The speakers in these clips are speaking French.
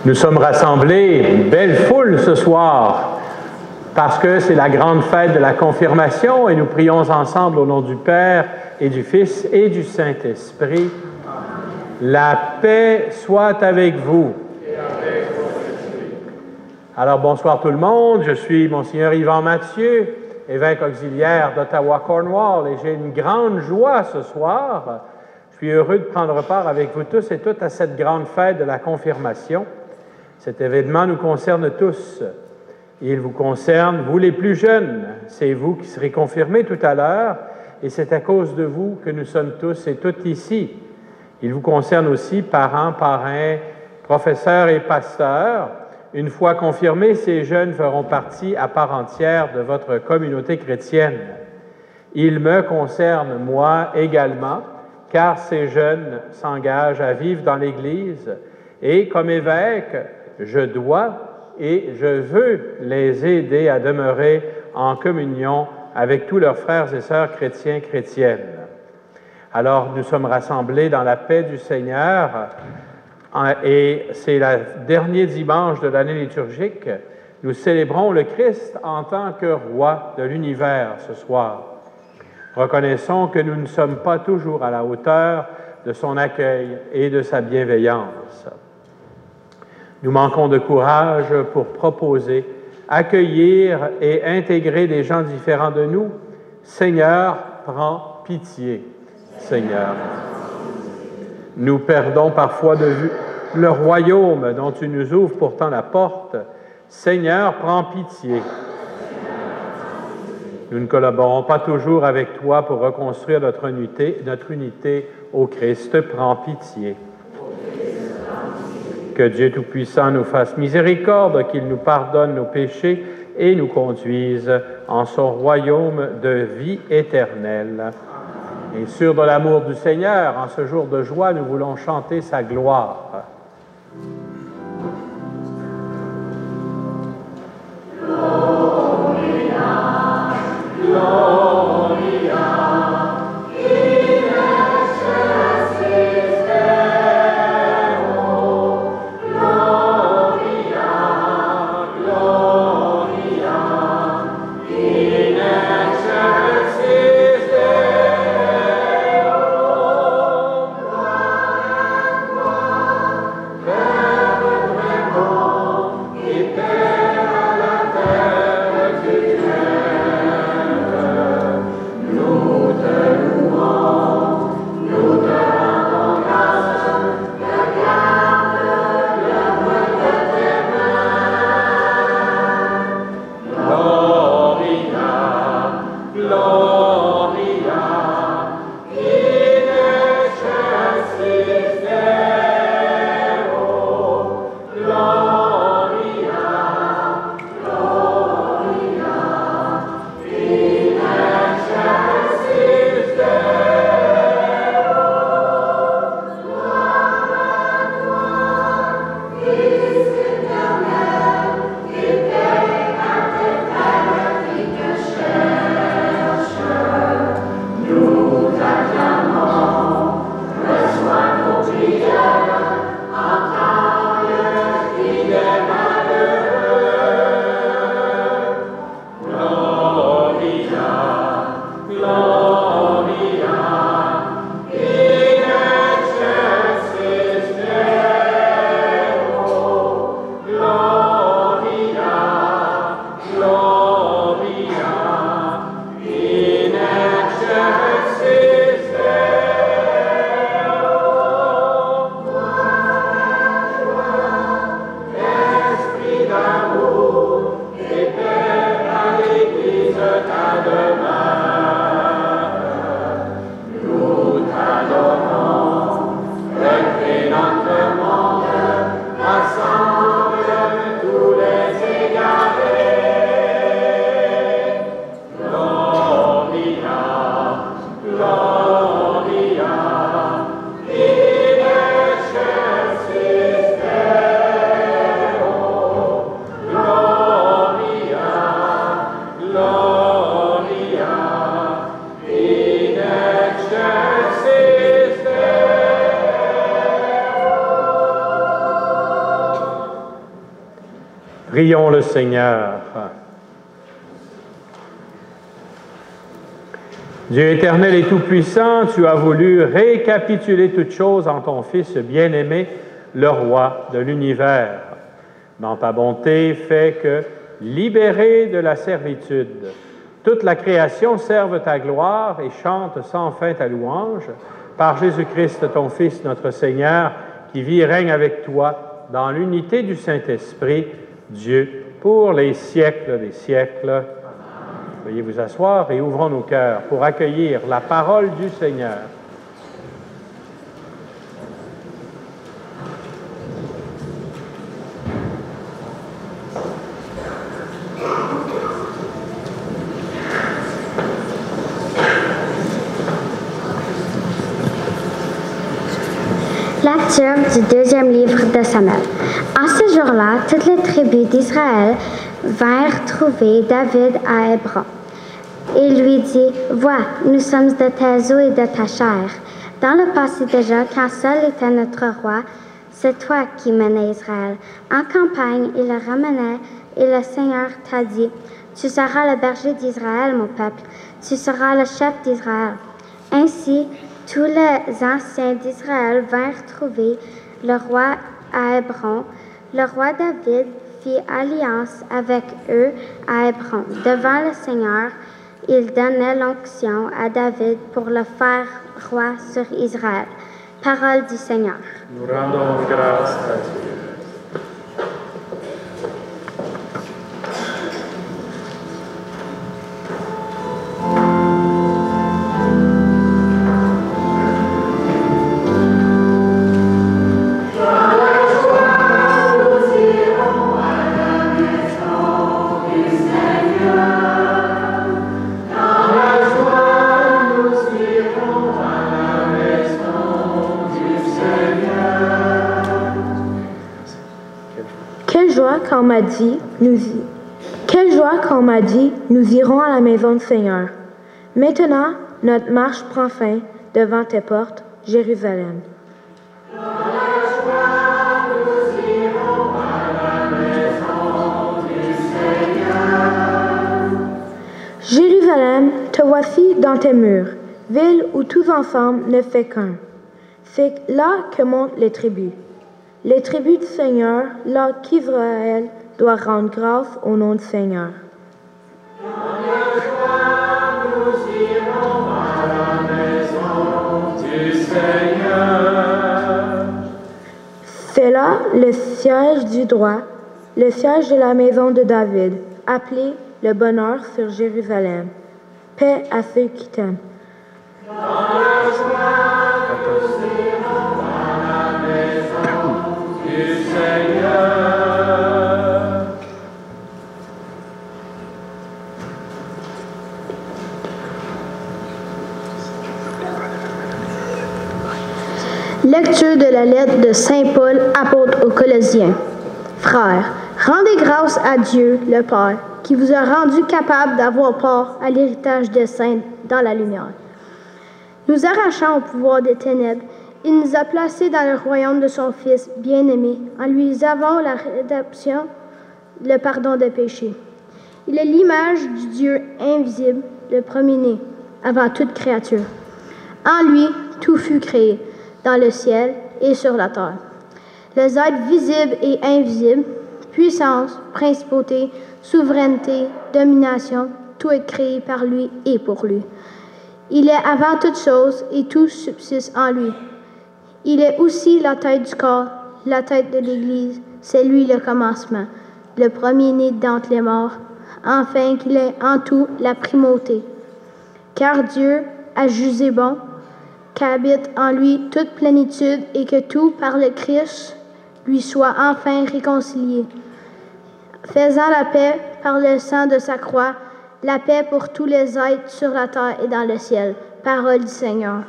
Nous sommes rassemblés, belle foule ce soir, parce que c'est la grande fête de la confirmation et nous prions ensemble au nom du Père et du Fils et du Saint-Esprit. La paix soit avec vous. Alors bonsoir tout le monde, je suis Monseigneur Yvan Mathieu, évêque auxiliaire d'Ottawa-Cornwall, et j'ai une grande joie ce soir. Je suis heureux de prendre part avec vous tous et toutes à cette grande fête de la confirmation. Cet événement nous concerne tous. Il vous concerne, vous les plus jeunes. C'est vous qui serez confirmés tout à l'heure, et c'est à cause de vous que nous sommes tous et toutes ici. Il vous concerne aussi, parents, parrains, professeurs et pasteurs. Une fois confirmés, ces jeunes feront partie à part entière de votre communauté chrétienne. Il me concerne, moi également, car ces jeunes s'engagent à vivre dans l'Église, et comme évêque, je dois et je veux les aider à demeurer en communion avec tous leurs frères et sœurs chrétiens, chrétiennes. Alors, nous sommes rassemblés dans la paix du Seigneur, et c'est le dernier dimanche de l'année liturgique. Nous célébrons le Christ en tant que roi de l'univers ce soir. Reconnaissons que nous ne sommes pas toujours à la hauteur de son accueil et de sa bienveillance. Nous manquons de courage pour proposer, accueillir et intégrer des gens différents de nous. Seigneur, prends pitié. Seigneur. Nous perdons parfois de vue le royaume dont tu nous ouvres pourtant la porte. Seigneur, prends pitié. Nous ne collaborons pas toujours avec toi pour reconstruire notre unité au Christ. Prends pitié. Que Dieu Tout-Puissant nous fasse miséricorde, qu'il nous pardonne nos péchés et nous conduise en son royaume de vie éternelle. Et sûr de l'amour du Seigneur, en ce jour de joie, nous voulons chanter sa gloire. Gloria, Gloria, in excelsis Deo. Gloria, Gloria, in excelsis Deo. Prions le Seigneur. Dieu éternel et tout-puissant, tu as voulu récapituler toutes choses en ton Fils bien-aimé, le roi de l'univers. Dans ta bonté, fais que, libérés de la servitude, toute la création serve ta gloire et chante sans fin ta louange, par Jésus-Christ, ton Fils, notre Seigneur, qui vit et règne avec toi dans l'unité du Saint-Esprit, Dieu, pour les siècles des siècles. Veuillez vous asseoir et ouvrons nos cœurs pour accueillir la parole du Seigneur. Lecture du deuxième livre de Samuel. En ce jour-là, toutes les tribus d'Israël vinrent trouver David à Hébron. Il lui dit, « Vois, nous sommes de tes os et de ta chair. Dans le passé déjà, quand seul était notre roi, c'est toi qui menais Israël. En campagne, il le ramenait, et le Seigneur t'a dit, « Tu seras le berger d'Israël, mon peuple. Tu seras le chef d'Israël. » Ainsi, tous les anciens d'Israël vinrent trouver le roi à Hébron. Le roi David fit alliance avec eux à Hébron. Devant le Seigneur, il donnait l'onction à David pour le faire roi sur Israël. Parole du Seigneur. Nous rendons grâce à Dieu. Quelle joie quand on m'a dit, nous irons à la maison du Seigneur. Maintenant, notre marche prend fin devant tes portes, Jérusalem. Jérusalem, te voici dans tes murs, ville où tous ensemble ne fait qu'un. C'est là que montent les tribus. Les tribus du Seigneur, là qu'Israël doit rendre grâce au nom du Seigneur. Dans la joie, nous irons à la maison du Seigneur. C'est là le siège du droit, le siège de la maison de David, appelé le bonheur sur Jérusalem. Paix à ceux qui t'aiment. Dans la joie, nous irons à la maison du Seigneur. Lecture de la lettre de Saint Paul, apôtre aux Colossiens. Frères, rendez grâce à Dieu, le Père, qui vous a rendu capable d'avoir part à l'héritage des saints dans la lumière. Nous arrachant au pouvoir des ténèbres, il nous a placés dans le royaume de son Fils bien-aimé, en lui avons la rédemption, le pardon des péchés. Il est l'image du Dieu invisible, le premier-né, avant toute créature. En lui, tout fut créé, dans le ciel et sur la terre. Les êtres visibles et invisibles, puissance, principauté, souveraineté, domination, tout est créé par lui et pour lui. Il est avant toutes choses et tout subsiste en lui. Il est aussi la tête du corps, la tête de l'Église. C'est lui le commencement, le premier-né d'entre les morts, afin qu'il ait en tout la primauté. Car Dieu a jugé bon qu'habite en lui toute plénitude et que tout, par le Christ, lui soit enfin réconcilié, faisant la paix par le sang de sa croix, la paix pour tous les êtres sur la terre et dans le ciel. Parole du Seigneur.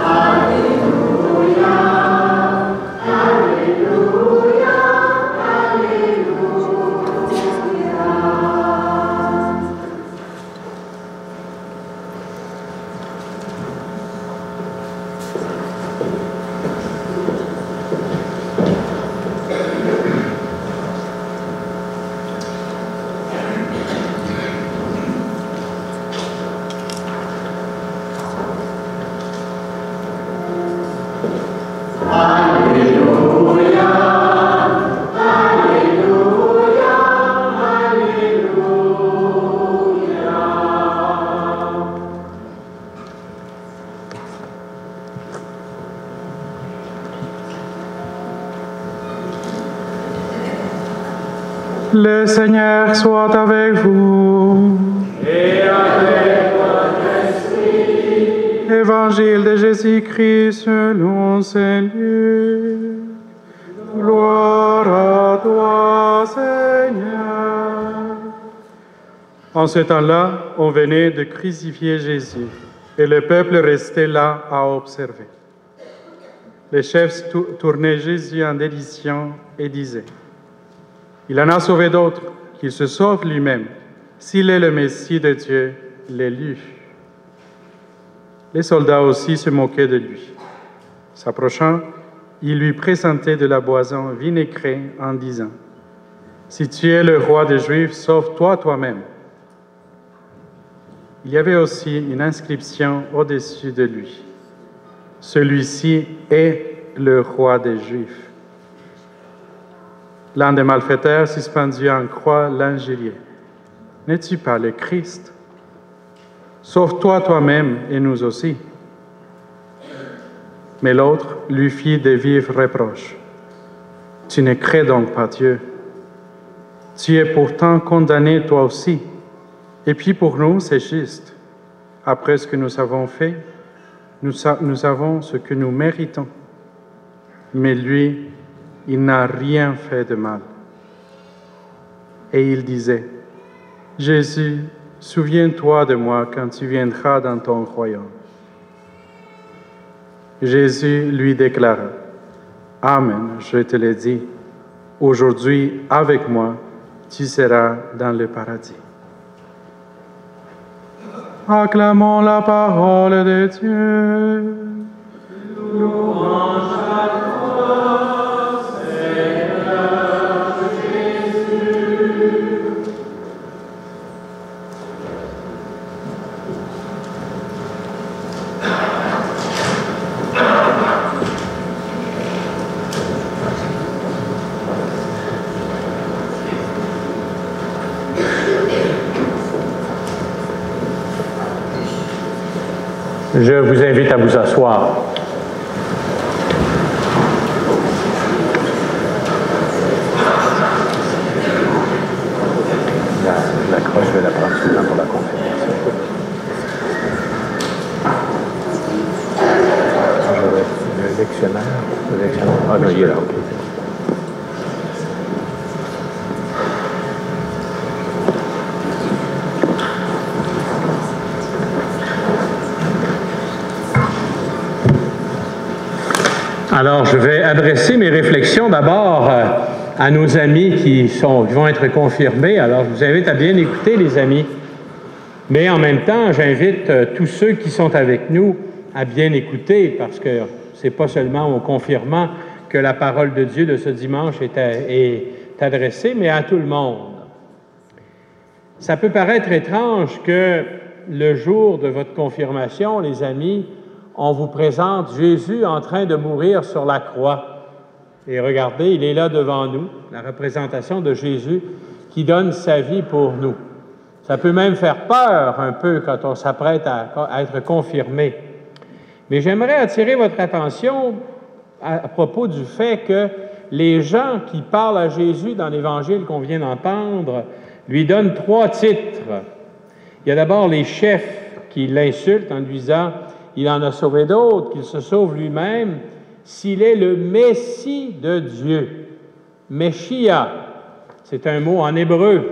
Alléluia, Le Seigneur soit avec vous. Et avec votre esprit. Évangile de Jésus-Christ selon Saint Luc. Gloire à toi, Seigneur. En ce temps-là, on venait de crucifier Jésus, et le peuple restait là à observer. Les chefs tournaient Jésus en dérision et disaient: il en a sauvé d'autres, qu'il se sauve lui-même, s'il est le Messie de Dieu, l'élu. Les soldats aussi se moquaient de lui. S'approchant, ils lui présentaient de la boisson vinaigrée en disant: si tu es le roi des Juifs, sauve-toi toi-même. Il y avait aussi une inscription au-dessus de lui: celui-ci est le roi des Juifs. L'un des malfaiteurs suspendu en croix l'injuriait: n'es-tu pas le Christ? Sauve-toi toi-même et nous aussi. Mais l'autre lui fit de vifs reproches: tu ne crées donc pas Dieu. Tu es pourtant condamné toi aussi. Et puis pour nous, c'est juste. Après ce que nous avons fait, nous avons ce que nous méritons. Mais lui, il n'a rien fait de mal. Et il disait: Jésus, souviens-toi de moi quand tu viendras dans ton royaume. Jésus lui déclara: Amen, je te le dis, aujourd'hui, avec moi, tu seras dans le paradis. Acclamons la parole de Dieu. Louange à toi, Seigneur Jésus. Je vous invite à vous asseoir. La croix, je vais la prendre souvent pour la conférence. Le lectionnaire. Ah non, il est là, ok. Alors, je vais adresser mes réflexions d'abord à nos amis qui vont être confirmés. Alors, je vous invite à bien écouter, les amis. Mais en même temps, j'invite tous ceux qui sont avec nous à bien écouter, parce que ce n'est pas seulement aux confirmants que la parole de Dieu de ce dimanche est adressée, mais à tout le monde. Ça peut paraître étrange que le jour de votre confirmation, les amis, on vous présente Jésus en train de mourir sur la croix. Et regardez, il est là devant nous, la représentation de Jésus qui donne sa vie pour nous. Ça peut même faire peur un peu quand on s'apprête à être confirmé. Mais j'aimerais attirer votre attention à propos du fait que les gens qui parlent à Jésus dans l'Évangile qu'on vient d'entendre lui donnent 3 titres. Il y a d'abord les chefs qui l'insultent en lui disant: il en a sauvé d'autres, qu'il se sauve lui-même, s'il est le Messie de Dieu. Meshia, c'est un mot en hébreu.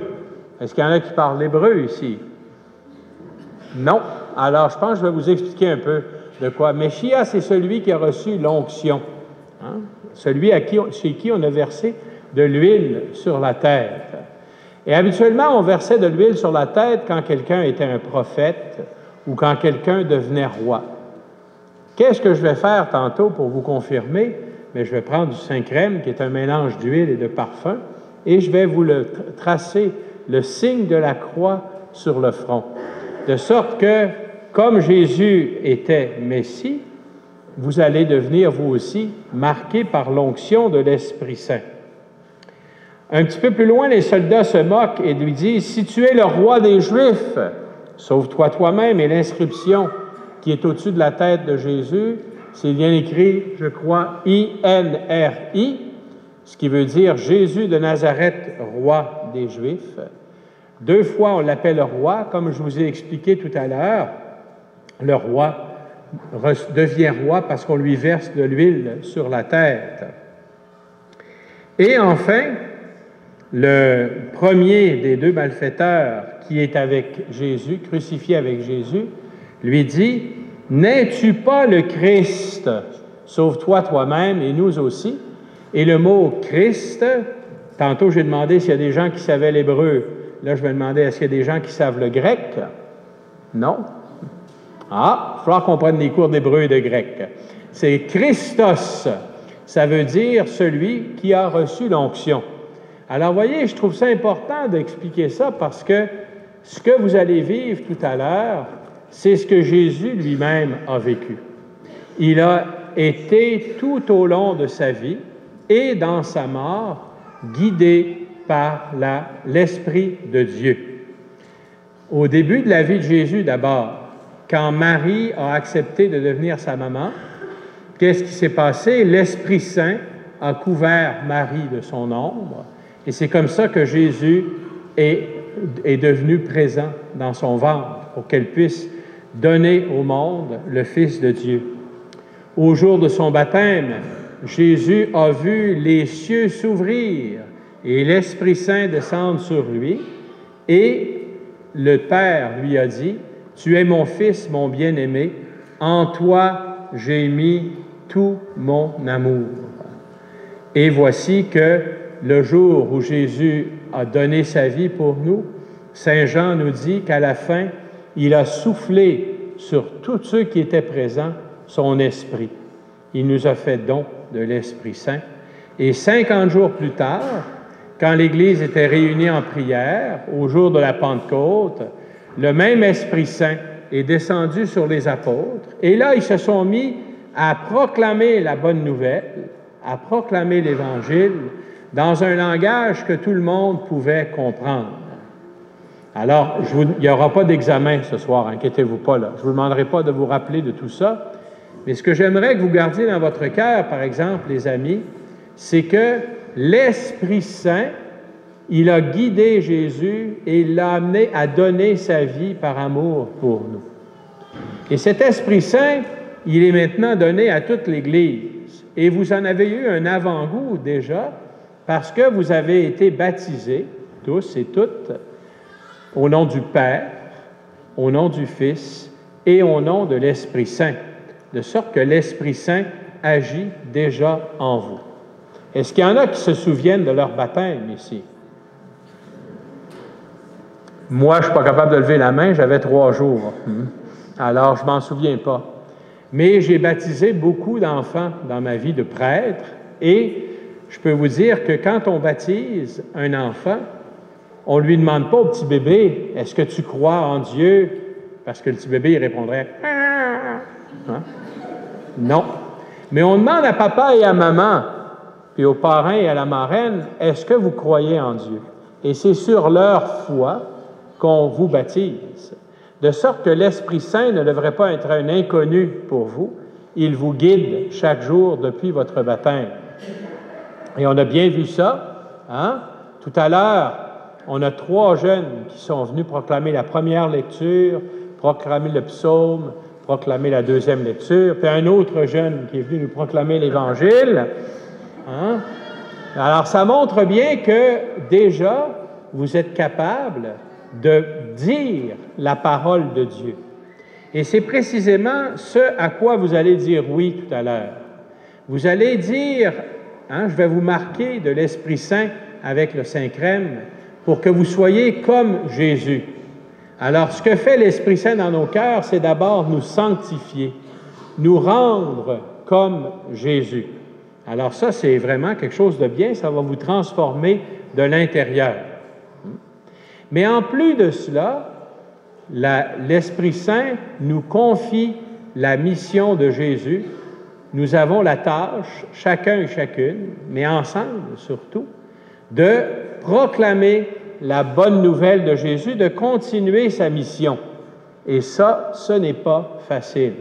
Est-ce qu'il y en a qui parlent l'hébreu ici? Non. Alors, je pense que je vais vous expliquer un peu de quoi. Meshia, c'est celui qui a reçu l'onction. Hein? Celui chez qui on a versé de l'huile sur la tête. Et habituellement, on versait de l'huile sur la tête quand quelqu'un était un prophète ou quand quelqu'un devenait roi. Qu'est-ce que je vais faire tantôt pour vous confirmer? Mais je vais prendre du Saint-Crème, qui est un mélange d'huile et de parfum, et je vais vous tracer le signe de la croix sur le front. De sorte que, comme Jésus était Messie, vous allez devenir, vous aussi, marqués par l'onction de l'Esprit Saint. Un petit peu plus loin, les soldats se moquent et lui disent: si tu es le roi des Juifs, sauve-toi toi-même. Et l'inscription qui est au-dessus de la tête de Jésus, c'est bien écrit, je crois, I-N-R-I, ce qui veut dire Jésus de Nazareth, roi des Juifs. 2 fois, on l'appelle roi, comme je vous ai expliqué tout à l'heure. Le roi devient roi parce qu'on lui verse de l'huile sur la tête. Et enfin, le premier des 2 malfaiteurs qui est avec Jésus, crucifié avec Jésus, lui dit « N'es-tu pas le Christ? Sauve-toi toi-même et nous aussi. » Et le mot « Christ », tantôt j'ai demandé s'il y a des gens qui savaient l'hébreu. Là, je vais demander est-ce qu'il y a des gens qui savent le grec? Non. Ah, il va falloir qu'on prenne des cours d'hébreu et de grec. C'est Christos. Ça veut dire celui qui a reçu l'onction. Alors, voyez, je trouve ça important d'expliquer ça parce que ce que vous allez vivre tout à l'heure, c'est ce que Jésus lui-même a vécu. Il a été tout au long de sa vie et dans sa mort guidé par l'Esprit de Dieu. Au début de la vie de Jésus d'abord, quand Marie a accepté de devenir sa maman, qu'est-ce qui s'est passé? L'Esprit Saint a couvert Marie de son ombre et c'est comme ça que Jésus est devenu présent dans son ventre pour qu'elle puisse donner au monde le Fils de Dieu. Au jour de son baptême, Jésus a vu les cieux s'ouvrir et l'Esprit Saint descendre sur lui et le Père lui a dit « Tu es mon Fils, mon bien-aimé, en toi j'ai mis tout mon amour. » Et voici que le jour où Jésus a donné sa vie pour nous, Saint Jean nous dit qu'à la fin, il a soufflé sur tous ceux qui étaient présents son esprit. Il nous a fait don de l'Esprit Saint. Et 50 jours plus tard, quand l'Église était réunie en prière, au jour de la Pentecôte, le même Esprit Saint est descendu sur les apôtres. Et là, ils se sont mis à proclamer la bonne nouvelle, à proclamer l'Évangile dans un langage que tout le monde pouvait comprendre. Alors, il n'y aura pas d'examen ce soir, inquiétez-vous pas là. Je ne vous demanderai pas de vous rappeler de tout ça, mais ce que j'aimerais que vous gardiez dans votre cœur, par exemple, les amis, c'est que l'Esprit Saint, il a guidé Jésus et il l'a amené à donner sa vie par amour pour nous. Et cet Esprit Saint, il est maintenant donné à toute l'Église. Et vous en avez eu un avant-goût déjà, parce que vous avez été baptisés, tous et toutes, au nom du Père, au nom du Fils et au nom de l'Esprit Saint, de sorte que l'Esprit Saint agit déjà en vous. Est-ce qu'il y en a qui se souviennent de leur baptême ici? Moi, je ne suis pas capable de lever la main, j'avais 3 jours. Alors, je ne m'en souviens pas. Mais j'ai baptisé beaucoup d'enfants dans ma vie de prêtre et je peux vous dire que quand on baptise un enfant, on ne lui demande pas au petit bébé « Est-ce que tu crois en Dieu? » Parce que le petit bébé, il répondrait « Hein? » Non. Mais on demande à papa et à maman, puis aux parrains et à la marraine « Est-ce que vous croyez en Dieu? » Et c'est sur leur foi qu'on vous baptise. De sorte que l'Esprit Saint ne devrait pas être un inconnu pour vous. Il vous guide chaque jour depuis votre baptême. Et on a bien vu ça. Hein? Tout à l'heure, on a 3 jeunes qui sont venus proclamer la première lecture, proclamer le psaume, proclamer la 2e lecture, puis un autre jeune qui est venu nous proclamer l'Évangile. Hein? Alors, ça montre bien que déjà, vous êtes capable de dire la parole de Dieu. Et c'est précisément ce à quoi vous allez dire oui tout à l'heure. Vous allez dire, je vais vous marquer de l'Esprit Saint avec le Saint-Crème pour que vous soyez comme Jésus. Alors, ce que fait l'Esprit Saint dans nos cœurs, c'est d'abord nous sanctifier, nous rendre comme Jésus. Alors ça, c'est vraiment quelque chose de bien, ça va vous transformer de l'intérieur. Mais en plus de cela, l'Esprit Saint nous confie la mission de Jésus. Nous avons la tâche, chacun et chacune, mais ensemble surtout, de proclamer la bonne nouvelle de Jésus, de continuer sa mission. Et ça, ce n'est pas facile.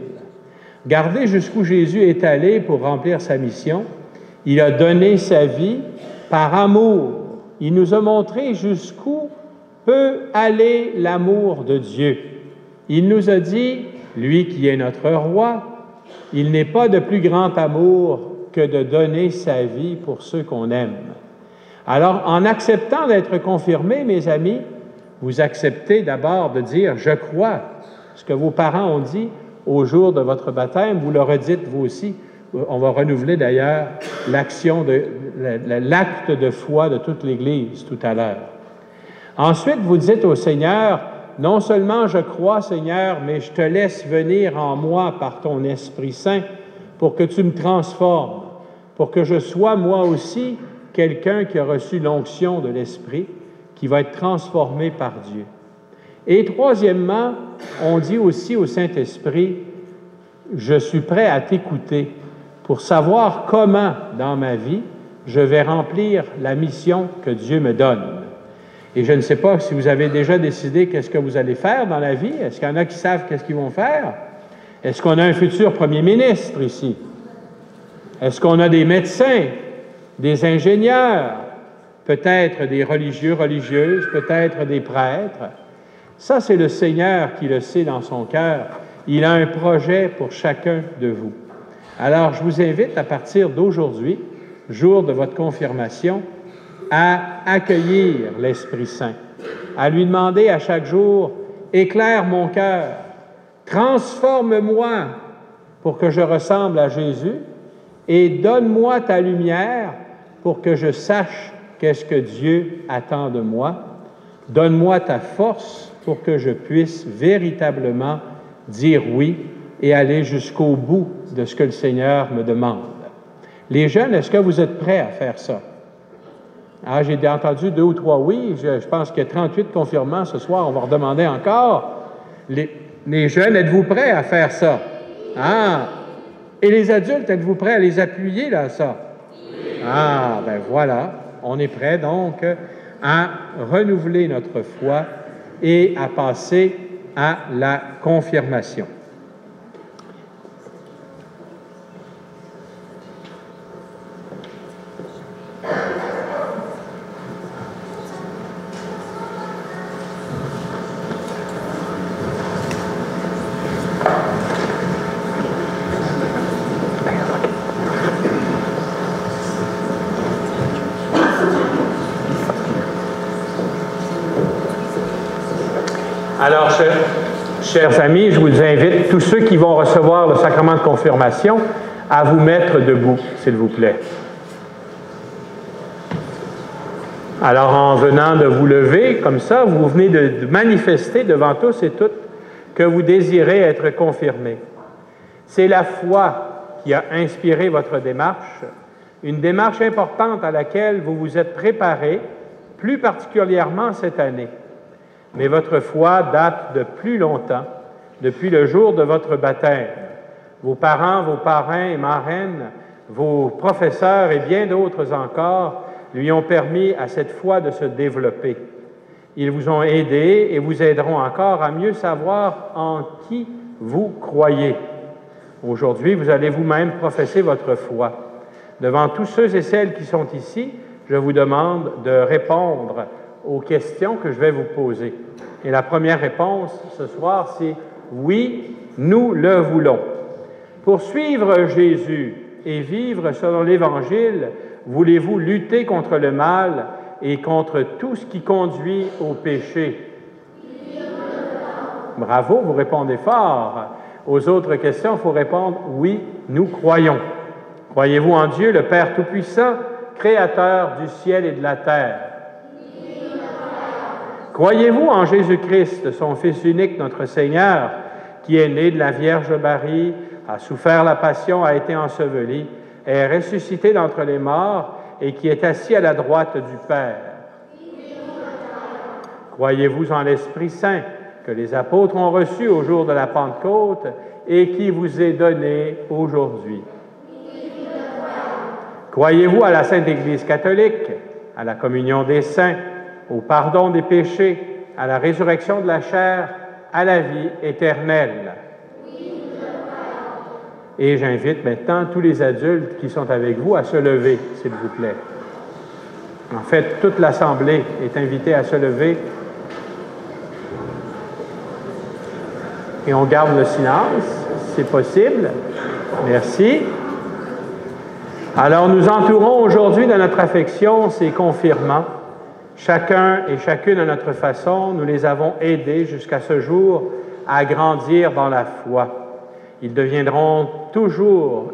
Gardez jusqu'où Jésus est allé pour remplir sa mission. Il a donné sa vie par amour. Il nous a montré jusqu'où peut aller l'amour de Dieu. Il nous a dit, lui qui est notre roi, il n'est pas de plus grand amour que de donner sa vie pour ceux qu'on aime. Alors, en acceptant d'être confirmé, mes amis, vous acceptez d'abord de dire « je crois ». Ce que vos parents ont dit au jour de votre baptême, vous le redites vous aussi. On va renouveler d'ailleurs l'acte de foi de toute l'Église tout à l'heure. Ensuite, vous dites au Seigneur, non seulement je crois, Seigneur, mais je te laisse venir en moi par ton Esprit Saint pour que tu me transformes, pour que je sois moi aussi quelqu'un qui a reçu l'onction de l'Esprit, qui va être transformé par Dieu. Et troisièmement, on dit aussi au Saint-Esprit, je suis prêt à t'écouter pour savoir comment, dans ma vie, je vais remplir la mission que Dieu me donne. Et je ne sais pas si vous avez déjà décidé qu'est-ce que vous allez faire dans la vie. Est-ce qu'il y en a qui savent qu'est-ce qu'ils vont faire? Est-ce qu'on a un futur premier ministre ici? Est-ce qu'on a des médecins, des ingénieurs, peut-être des religieux, religieuses, peut-être des prêtres? Ça, c'est le Seigneur qui le sait dans son cœur. Il a un projet pour chacun de vous. Alors, je vous invite à partir d'aujourd'hui, jour de votre confirmation, à accueillir l'Esprit Saint, à lui demander à chaque jour, éclaire mon cœur, transforme-moi pour que je ressemble à Jésus et donne-moi ta lumière pour que je sache qu'est-ce que Dieu attend de moi. Donne-moi ta force pour que je puisse véritablement dire oui et aller jusqu'au bout de ce que le Seigneur me demande. Les jeunes, est-ce que vous êtes prêts à faire ça? Ah, j'ai entendu 2 ou 3 oui. Je pense qu'il y a 38 confirmants ce soir. On va redemander encore. Les jeunes, êtes-vous prêts à faire ça? Ah! Et les adultes, êtes-vous prêts à les appuyer dans ça? Ah, ben voilà. On est prêts donc à renouveler notre foi et à passer à la confirmation. Alors, chers amis, je vous invite, tous ceux qui vont recevoir le sacrement de confirmation, à vous mettre debout, s'il vous plaît. Alors, en venant de vous lever, comme ça, vous venez de manifester devant tous et toutes que vous désirez être confirmés. C'est la foi qui a inspiré votre démarche, une démarche importante à laquelle vous vous êtes préparés, plus particulièrement cette année. Mais votre foi date de plus longtemps, depuis le jour de votre baptême. Vos parents, vos parrains et marraines, vos professeurs et bien d'autres encore lui ont permis à cette foi de se développer. Ils vous ont aidé et vous aideront encore à mieux savoir en qui vous croyez. Aujourd'hui, vous allez vous-même professer votre foi. Devant tous ceux et celles qui sont ici, je vous demande de répondre aux questions que je vais vous poser. Et la première réponse ce soir, c'est « Oui, nous le voulons ». Pour suivre Jésus et vivre selon l'Évangile, voulez-vous lutter contre le mal et contre tout ce qui conduit au péché? Bravo, vous répondez fort. Aux autres questions, il faut répondre « Oui, nous croyons ». Croyez-vous en Dieu, le Père Tout-Puissant, Créateur du ciel et de la terre? Croyez-vous en Jésus-Christ, son Fils unique, notre Seigneur, qui est né de la Vierge Marie, a souffert la passion, a été enseveli, est ressuscité d'entre les morts et qui est assis à la droite du Père? Croyez-vous en l'Esprit Saint, que les apôtres ont reçu au jour de la Pentecôte et qui vous est donné aujourd'hui? Croyez-vous à la Sainte Église catholique, à la communion des saints, au pardon des péchés, à la résurrection de la chair, à la vie éternelle? Et j'invite maintenant tous les adultes qui sont avec vous à se lever, s'il vous plaît. En fait, toute l'Assemblée est invitée à se lever. Et on garde le silence, si c'est possible. Merci. Alors, nous entourons aujourd'hui de notre affection ces confirmants. Chacun et chacune à notre façon, nous les avons aidés jusqu'à ce jour à grandir dans la foi. Ils devront toujours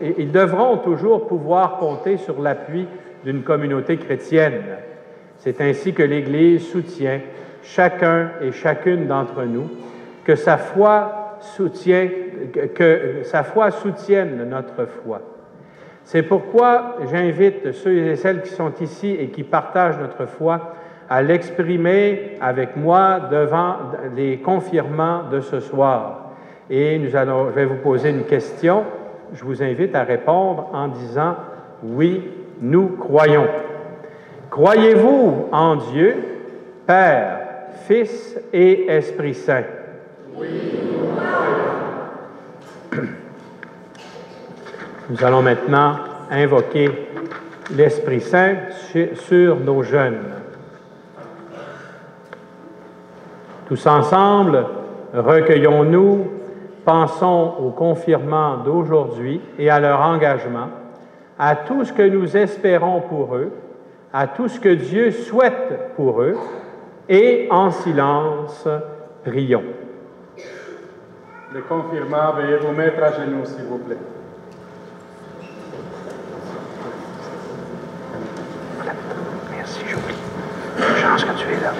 pouvoir compter sur l'appui d'une communauté chrétienne. C'est ainsi que l'Église soutient chacun et chacune d'entre nous, que sa foi soutienne notre foi. C'est pourquoi j'invite ceux et celles qui sont ici et qui partagent notre foi à l'exprimer avec moi devant les confirmants de ce soir. Et je vais vous poser une question. Je vous invite à répondre en disant « Oui, nous croyons ». Croyez-vous en Dieu, Père, Fils et Esprit Saint? Oui, nous croyons. Nous allons maintenant invoquer l'Esprit Saint sur nos jeunes. Tous ensemble, recueillons-nous, pensons aux confirmants d'aujourd'hui et à leur engagement, à tout ce que nous espérons pour eux, à tout ce que Dieu souhaite pour eux, et en silence, prions. Les confirmants, veuillez vous mettre à genoux, s'il vous plaît. Merci, j'oublie. Une chance que tu es là.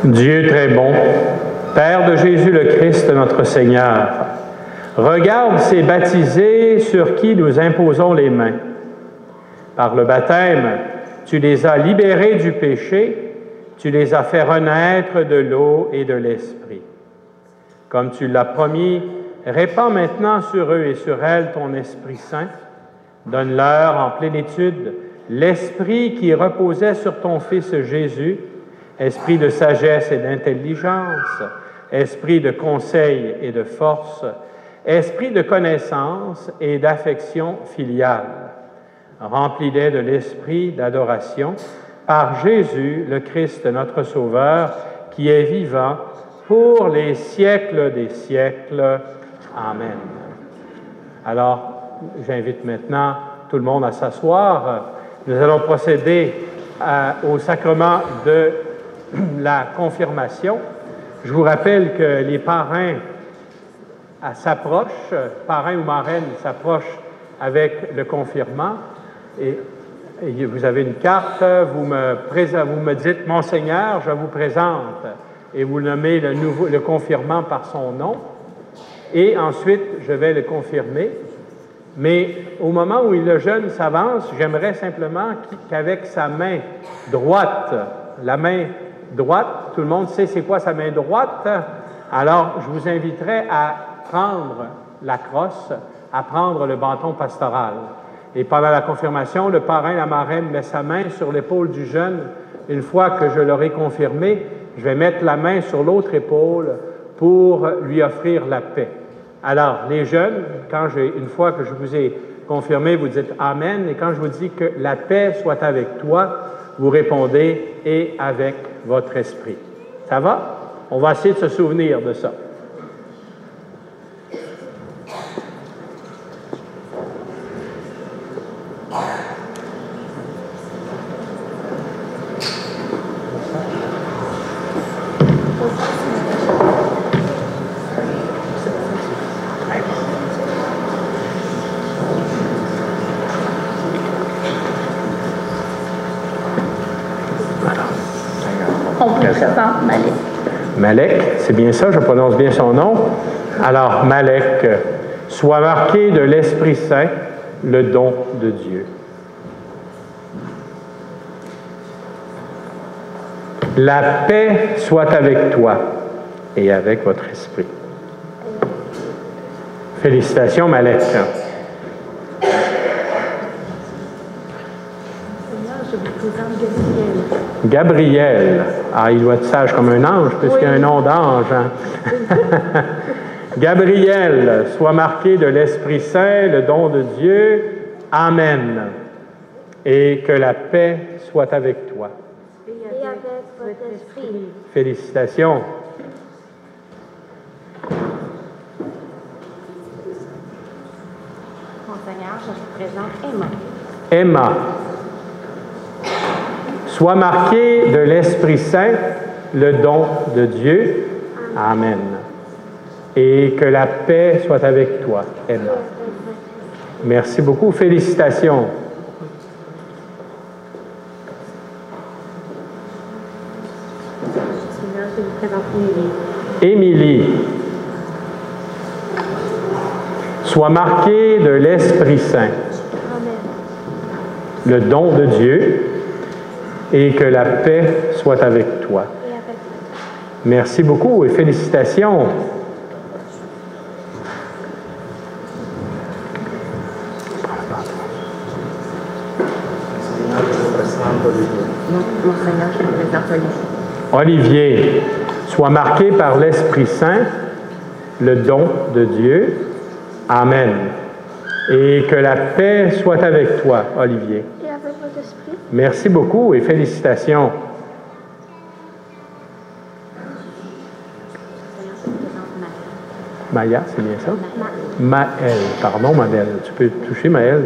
Dieu très bon, Père de Jésus le Christ, notre Seigneur, regarde ces baptisés sur qui nous imposons les mains. Par le baptême, tu les as libérés du péché, tu les as fait renaître de l'eau et de l'Esprit. Comme tu l'as promis, répands maintenant sur eux et sur elles ton Esprit Saint. Donne-leur en plénitude l'Esprit qui reposait sur ton Fils Jésus, esprit de sagesse et d'intelligence, esprit de conseil et de force, esprit de connaissance et d'affection filiale. Remplis-les de l'esprit d'adoration par Jésus, le Christ, notre Sauveur, qui est vivant pour les siècles des siècles. Amen. Alors, j'invite maintenant tout le monde à s'asseoir. Nous allons procéder au sacrement de la confirmation. Je vous rappelle que les parrains s'approchent, parrain ou marraine s'approchent avec le confirmant. Et vous avez une carte, vous me dites « Monseigneur, je vous présente » et vous nommez le confirmant par son nom. Et ensuite, je vais le confirmer. Mais au moment où le jeune s'avance, j'aimerais simplement qu'avec sa main droite, la main droite, tout le monde sait c'est quoi sa main droite, alors je vous inviterai à prendre la crosse, à prendre le bâton pastoral. Et pendant la confirmation, le parrain, la marraine met sa main sur l'épaule du jeune. Une fois que je l'aurai confirmé, je vais mettre la main sur l'autre épaule pour lui offrir la paix. Alors, les jeunes, une fois que je vous ai confirmé, vous dites « Amen » et quand je vous dis que la paix soit avec toi, vous répondez « et avec votre esprit ». Ça va? On va essayer de se souvenir de ça. Malek. Malek, c'est bien ça, je prononce bien son nom. Alors, Malek, sois marqué de l'Esprit Saint, le don de Dieu. La paix soit avec toi et avec votre esprit. Félicitations, Malek. Seigneur, je vous présente Gabriel. Gabriel. Ah, il doit être sage comme un ange, puisqu'il y a un nom d'ange. Hein? Gabriel, sois marqué de l'Esprit Saint, le don de Dieu. Amen. Et que la paix soit avec toi. Et avec votre esprit. Félicitations. Monseigneur, je vous présente Emma. Emma, sois marqué de l'Esprit Saint, le don de Dieu. Amen. Et que la paix soit avec toi, Emma. Merci beaucoup. Félicitations. Monseigneur, je vous présente Émilie. Émilie, sois marquée de l'Esprit Saint, le don de Dieu, et que la paix soit avec toi. Merci beaucoup et félicitations. Monseigneur, je vous présente Olivier. Olivier, sois marqué par l'Esprit Saint, le don de Dieu. Amen. Et que la paix soit avec toi, Olivier. Et avec votre esprit. Merci beaucoup et félicitations. Maya, c'est bien ça? Maël. Pardon, Maël. Tu peux toucher Maël.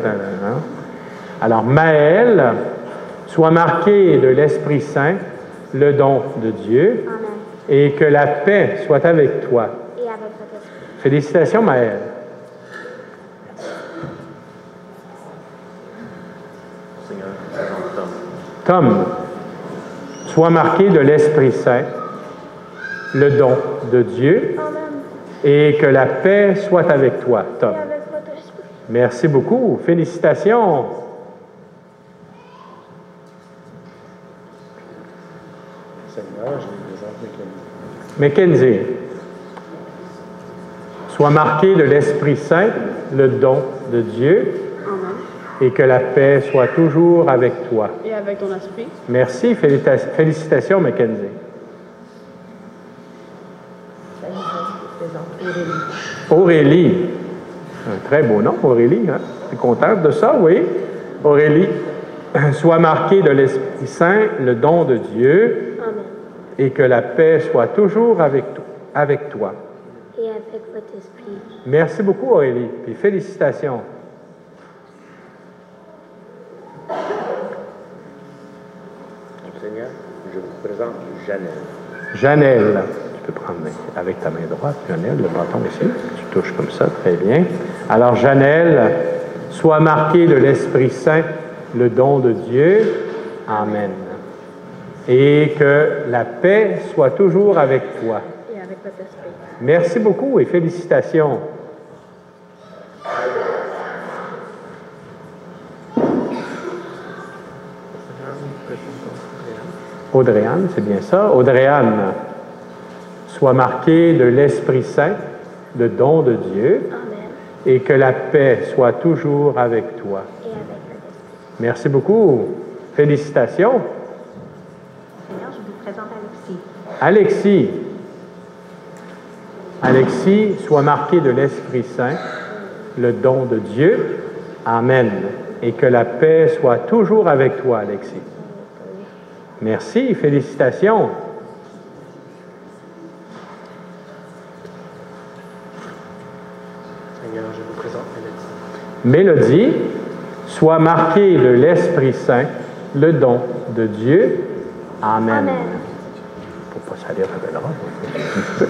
Alors, Maël, sois marqué de l'Esprit Saint, le don de Dieu, Amen. et que la paix soit avec toi. Et avec votre esprit. Félicitations, Maël. Tom, sois marqué de l'Esprit Saint, le don de Dieu, Amen. et que la paix soit avec toi, Tom. Et avec votre esprit. Merci beaucoup. Félicitations. Seigneur, je vous présente Mackenzie. Mackenzie, sois marqué de l'Esprit Saint, le don de Dieu, et que la paix soit toujours avec toi. Et avec ton esprit. Merci. Félicitations, Mackenzie. Seigneur, je vous présente Aurélie. Aurélie, un très beau nom, Aurélie. Hein? Tu es contente de ça, oui? Aurélie, sois marqué de l'Esprit Saint, le don de Dieu, Amen. et que la paix soit toujours avec toi. Et avec votre esprit. Merci beaucoup, Aurélie, et félicitations. Seigneur, je vous présente Janelle. Janelle, tu peux prendre avec ta main droite, Janelle, le bâton ici. Tu touches comme ça, très bien. Alors, Janelle, sois marquée de l'Esprit Saint, le don de Dieu. Amen. Et que la paix soit toujours avec toi. Et avec votre esprit. Merci beaucoup et félicitations. Audrey-Anne, c'est bien ça. Audrey-Anne, sois marquée de l'Esprit Saint, le don de Dieu, Amen. et que la paix soit toujours avec toi. Et avec votre esprit. Merci beaucoup. Félicitations. Seigneur, je vous présente Alexis. Alexis, sois marqué de l'Esprit Saint, le don de Dieu. Amen. Et que la paix soit toujours avec toi, Alexis. Merci, félicitations. Seigneur, je vous présente Mélodie. Mélodie, sois marquée de l'Esprit Saint, le don de Dieu. Amen. Amen. Pour pas salir ta belle robe.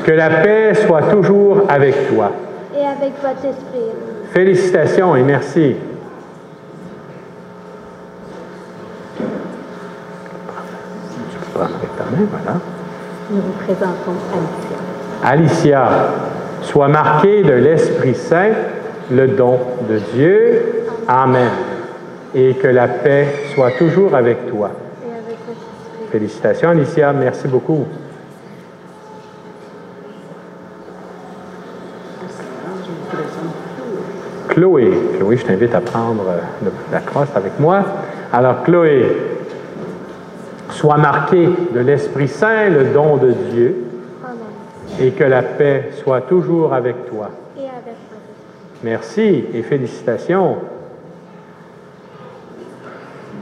Que la paix soit toujours avec toi. Et avec votre esprit. Félicitations et merci. Tu peux prendre avec ta main, voilà. Nous vous présentons Alicia. Alicia, sois marquée de l'Esprit Saint, le don de Dieu. Amen. Et que la paix soit toujours avec toi. Et avec votre esprit. Félicitations, Alicia. Merci beaucoup. Je vous présente Chloé. Chloé, je t'invite à prendre la crosse avec moi. Alors, Chloé, Sois marqué de l'Esprit Saint, le don de Dieu, et que la paix soit toujours avec toi. Merci et félicitations.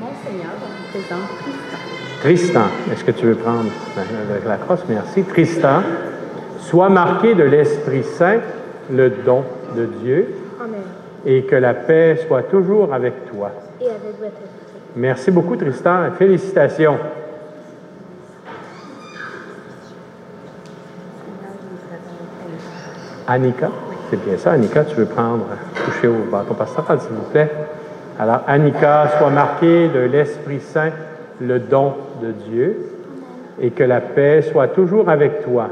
Monseigneur, je vous présente Tristan. Tristan, est-ce que tu veux prendre avec la crosse? Merci. Tristan, sois marqué de l'Esprit Saint, le don de Dieu, Amen. et que la paix soit toujours avec toi. Et avec votre esprit. Merci beaucoup, Tristan, et félicitations. Annika, c'est bien ça. Annika, tu veux toucher au bâton pastoral, s'il vous plaît. Alors, Annika, sois marquée de l'Esprit Saint, le don de Dieu, et que la paix soit toujours avec toi.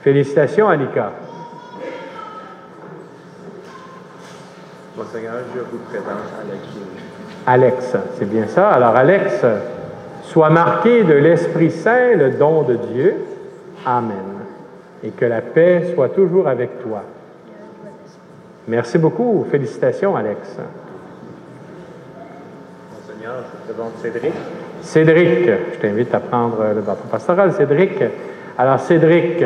Félicitations, Annika. Monseigneur, je vous présente Alex. Alex, c'est bien ça. Alors, Alex, sois marqué de l'Esprit Saint, le don de Dieu. Amen. Et que la paix soit toujours avec toi. Merci beaucoup. Félicitations, Alex. Monseigneur, je vous présente Cédric. Cédric, je t'invite à prendre le bâton pastoral, Cédric. Alors, Cédric,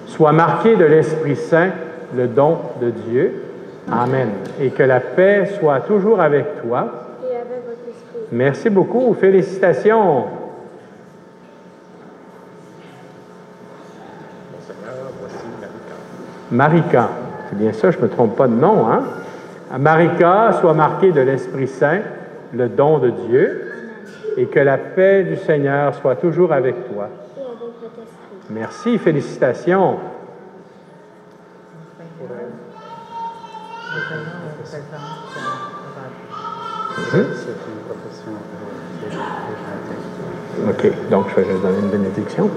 sois marqué de l'Esprit Saint, le don de Dieu. Amen. Et que la paix soit toujours avec toi. Et avec votre esprit. Merci beaucoup. Félicitations. Marika, c'est bien ça, je ne me trompe pas de nom, hein? Marika, sois marquée de l'Esprit Saint, le don de Dieu, et que la paix du Seigneur soit toujours avec toi. Et avec votre esprit. Merci, félicitations. OK, donc je vais juste donner une bénédiction.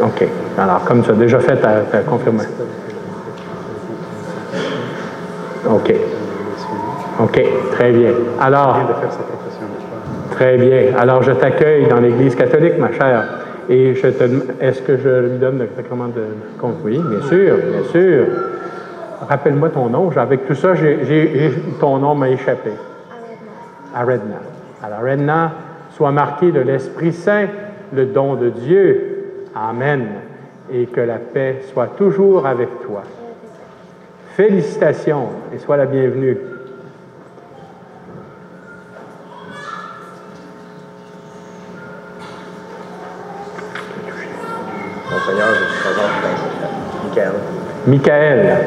OK. Alors, comme tu as déjà fait ta confirmation. OK. OK, très bien. Alors, très bien. Alors, je t'accueille dans l'Église catholique, ma chère. Et est-ce que je lui donne le sacrement de compte? Oui, bien sûr, bien sûr. Rappelle-moi ton nom. Avec tout ça, ton nom m'a échappé. Aredna. Alors, Aredna, sois marqué de l'Esprit Saint, le don de Dieu. Amen. Et que la paix soit toujours avec toi. Félicitations et sois la bienvenue. Monseigneur, je vous présente Michael. Michael,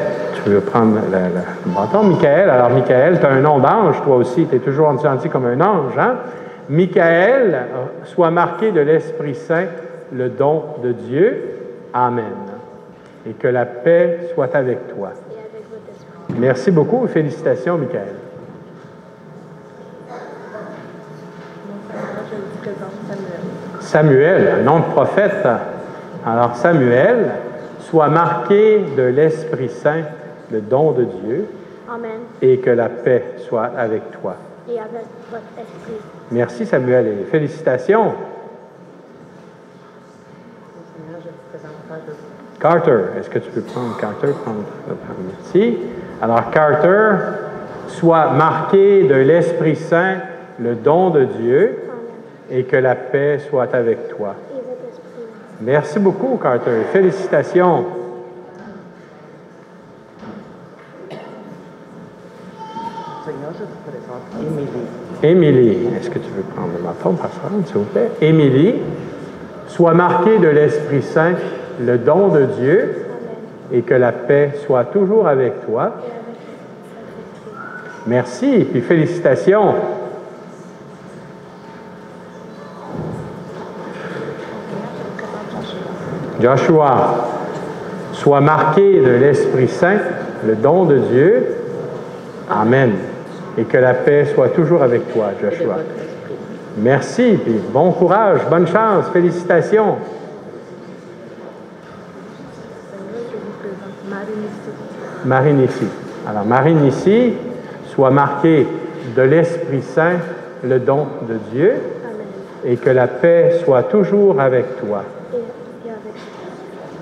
tu veux prendre le bâton, Michael? Alors, Michael, tu as un nom d'ange, toi aussi. Tu es toujours senti comme un ange, hein? Michael, sois marqué de l'Esprit Saint, le don de Dieu. Amen. Et que la paix soit avec toi. Et avec votre esprit. Merci beaucoup et félicitations, Michael. Monseigneur, je vous présente Samuel. Samuel, un nom de prophète. Alors, Samuel, sois marqué de l'Esprit Saint, le don de Dieu, Amen. et que la paix soit avec toi. Et avec votre esprit. Merci, Samuel, et félicitations. Monseigneur, je vous présente Carter. Carter, est-ce que tu peux prendre Carter? Merci. Alors, Carter, sois marqué de l'Esprit Saint, le don de Dieu, et que la paix soit avec toi. Et votre esprit. Merci beaucoup, Carter. Félicitations. Monseigneur, je vous présente Émilie. Émilie, est-ce que tu veux prendre le bâton, pasteur, s'il vous plaît? Émilie, sois marquée de l'Esprit Saint, le don de Dieu, et que la paix soit toujours avec toi. Merci, puis félicitations. Joshua, sois marqué de l'Esprit Saint, le don de Dieu. Amen. Et que la paix soit toujours avec toi, Joshua. Merci, puis bon courage, bonne chance, félicitations. Seigneur, je vous présente Marie-Nissi. Marie-Nissi. Alors, Marie-Nissi, sois marqué de l'Esprit Saint, le don de Dieu, et que la paix soit toujours avec toi. Et avec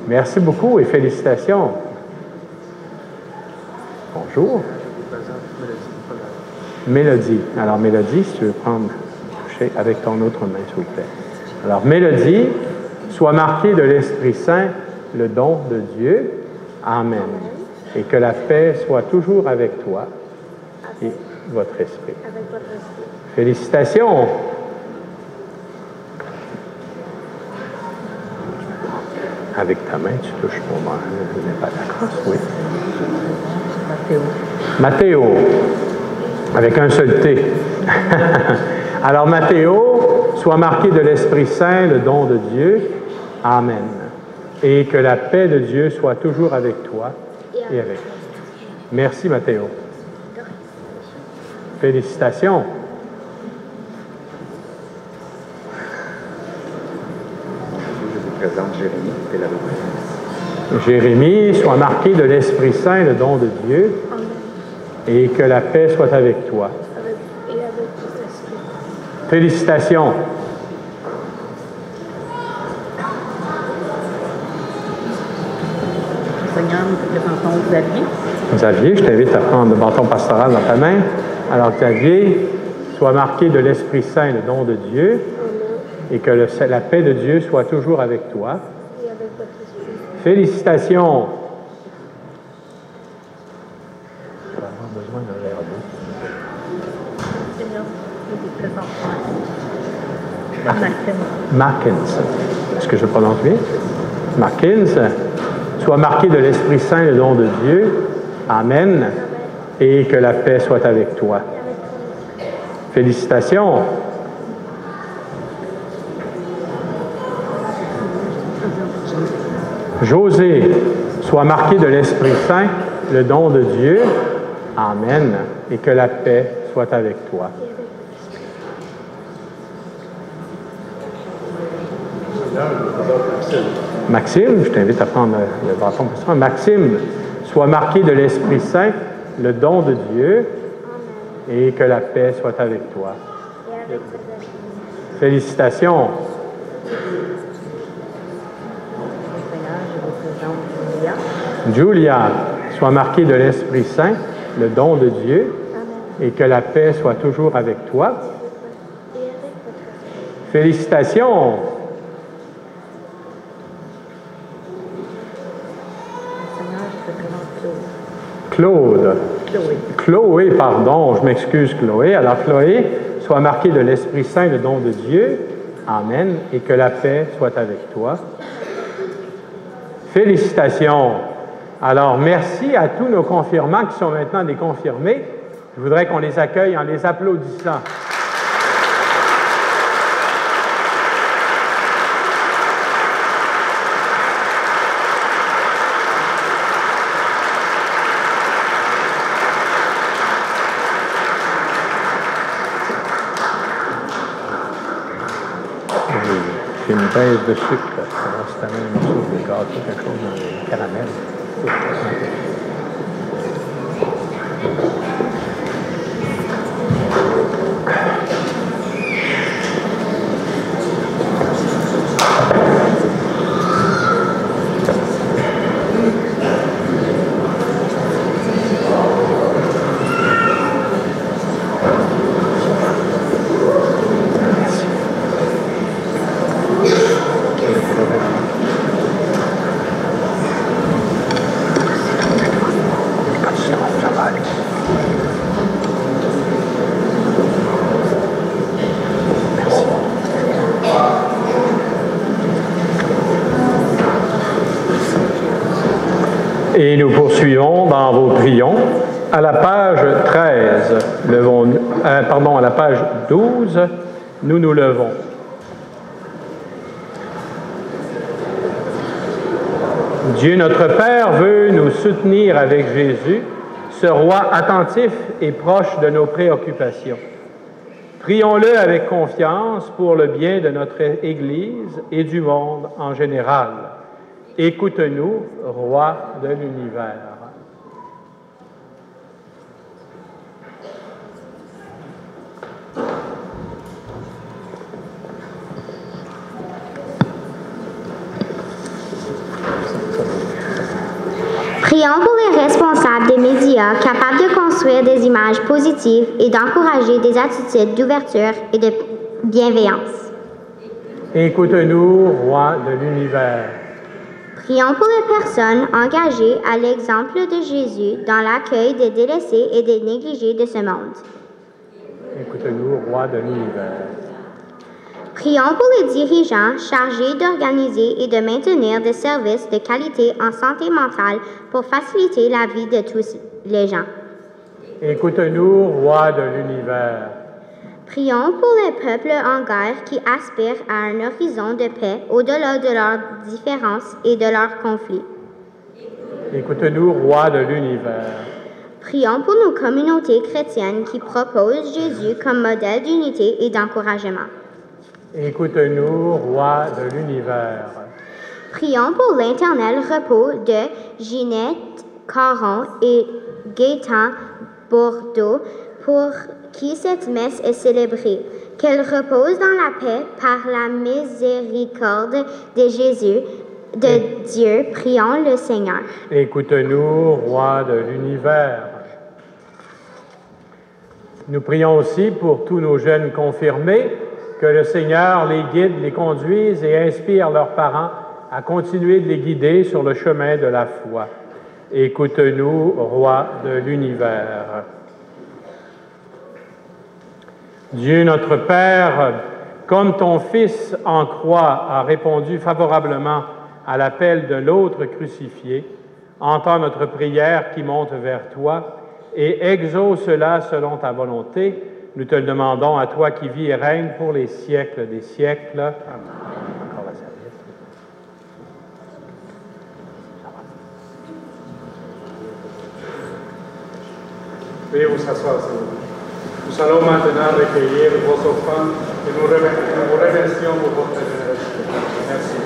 Merci beaucoup et félicitations. Bonjour. Mélodie. Alors, Mélodie, si tu veux prendre avec ton autre main, s'il vous plaît. Alors, Mélodie, sois marquée de l'Esprit Saint, le don de Dieu. Amen. Et que la paix soit toujours avec toi et votre esprit. Félicitations. Avec ta main, tu touches ton main. Pas d'accord, oui. Mathéo. Avec un seul T. Alors, Mathéo, sois marqué de l'Esprit Saint, le don de Dieu. Amen. Et que la paix de Dieu soit toujours avec toi et avec toi. Merci, Mathéo. Félicitations. Je vous présente Jérémie, c'est la représentante. Jérémie, sois marqué de l'Esprit Saint, le don de Dieu, et que la paix soit avec toi. Et avec votre esprit. Félicitations. Seigneur, nous te présentons Xavier. Xavier, je t'invite à prendre le bâton pastoral dans ta main. Alors, Xavier, sois marqué de l'Esprit Saint, le don de Dieu, et que la paix de Dieu soit toujours avec toi. Et avec votre esprit. Félicitations. Je vais avoir besoin d'un verre d'eau. Seigneur, nous te présentons Markins. Est-ce que je prononce bien? Markins, sois marqué de l'Esprit Saint, le don de Dieu. Amen. Et que la paix soit avec toi. Félicitations. José, sois marqué de l'Esprit Saint, le don de Dieu. Amen. Et que la paix soit avec toi. Maxime, je t'invite à prendre le bâton pour ça. Maxime, sois marqué de l'Esprit Saint, le don de Dieu, et que la paix soit avec toi. Félicitations. Seigneur, je vous présente Julia. Julia, sois marqué de l'Esprit Saint, le don de Dieu, et que la paix soit toujours avec toi. Félicitations. Seigneur, je te présente Claude. Chloé, pardon, je m'excuse Chloé. Alors Chloé, sois marqué de l'Esprit Saint, le don de Dieu. Amen. Et que la paix soit avec toi. Félicitations. Alors, merci à tous nos confirmants qui sont maintenant des confirmés. Je voudrais qu'on les accueille en les applaudissant. J'ai une baisse de sucre. Alors, si tu avais un morceau de gâteau, quelque chose de caramel. Et nous poursuivons dans vos prions. À la page 13, à la page 12, nous nous levons. Dieu notre Père veut nous soutenir avec Jésus, ce roi attentif et proche de nos préoccupations. Prions-le avec confiance pour le bien de notre Église et du monde en général. Écoute-nous, roi de l'univers. Prions pour les responsables des médias capables de construire des images positives et d'encourager des attitudes d'ouverture et de bienveillance. Écoute-nous, Roi de l'univers. Prions pour les personnes engagées à l'exemple de Jésus dans l'accueil des délaissés et des négligés de ce monde. Écoute-nous, Roi de l'univers. Prions pour les dirigeants chargés d'organiser et de maintenir des services de qualité en santé mentale pour faciliter la vie de tous les gens. Écoute-nous, Roi de l'univers. Prions pour les peuples en guerre qui aspirent à un horizon de paix au-delà de leurs différences et de leurs conflits. Écoute-nous, Roi de l'univers. Prions pour nos communautés chrétiennes qui proposent Jésus comme modèle d'unité et d'encouragement. Écoute-nous, Roi de l'univers. Prions pour l'internel repos de Ginette Caron et Gaétan Bordeaux pour qui cette messe est célébrée. Qu'elle repose dans la paix par la miséricorde de Jésus, de Dieu. Prions le Seigneur. Écoute-nous, Roi de l'univers. Nous prions aussi pour tous nos jeunes confirmés, que le Seigneur les guide, les conduise et inspire leurs parents à continuer de les guider sur le chemin de la foi. Écoute-nous, Roi de l'univers. Dieu notre Père, comme ton Fils en croix a répondu favorablement à l'appel de l'autre crucifié, entends notre prière qui monte vers toi et exauce-la selon ta volonté. Nous te le demandons à toi qui vis et règnes pour les siècles des siècles. Amen. Encore la serviette. Veuillez vous asseoir, s'il vous plaît. Nous allons maintenant recueillir vos offrandes et nous vous remercions pour votre générosité. Merci.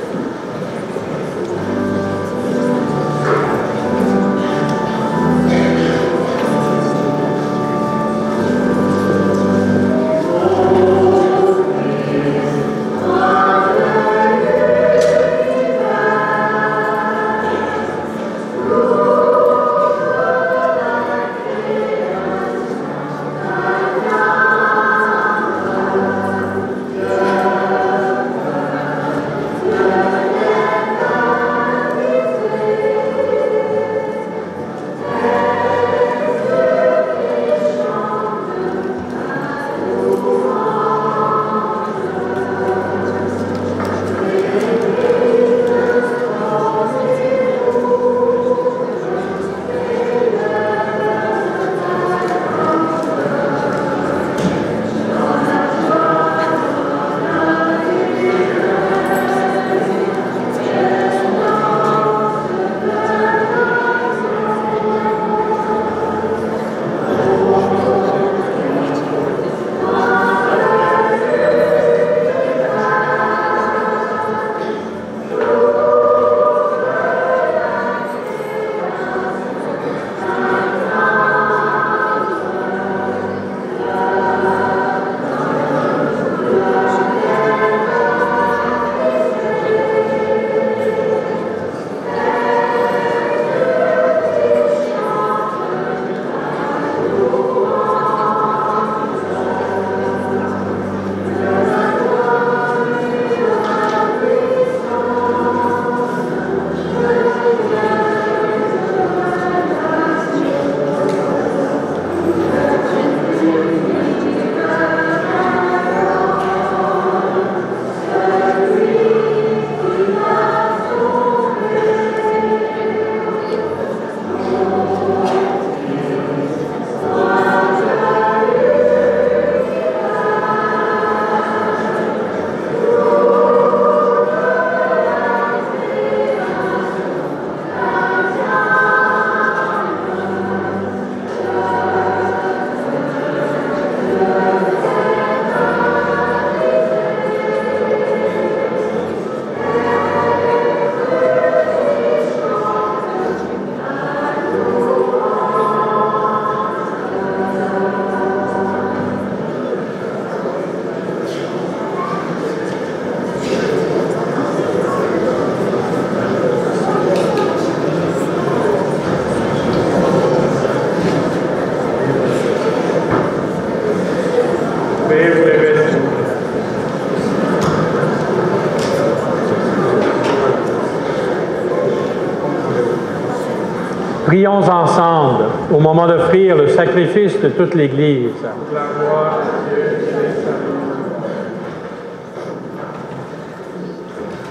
Prions ensemble au moment d'offrir le sacrifice de toute l'Église.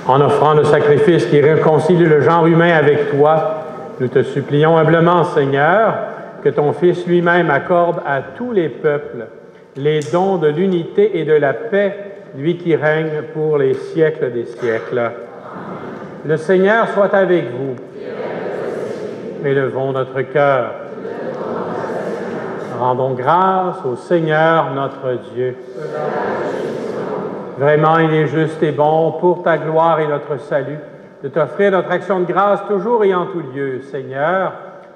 En offrant le sacrifice qui réconcilie le genre humain avec toi, nous te supplions humblement, Seigneur, que ton Fils lui-même accorde à tous les peuples les dons de l'unité et de la paix, lui qui règne pour les siècles des siècles. Le Seigneur soit avec vous. Élevons notre cœur. Rendons grâce au Seigneur notre Dieu. Vraiment, il est juste et bon pour ta gloire et notre salut de t'offrir notre action de grâce toujours et en tout lieu, Seigneur,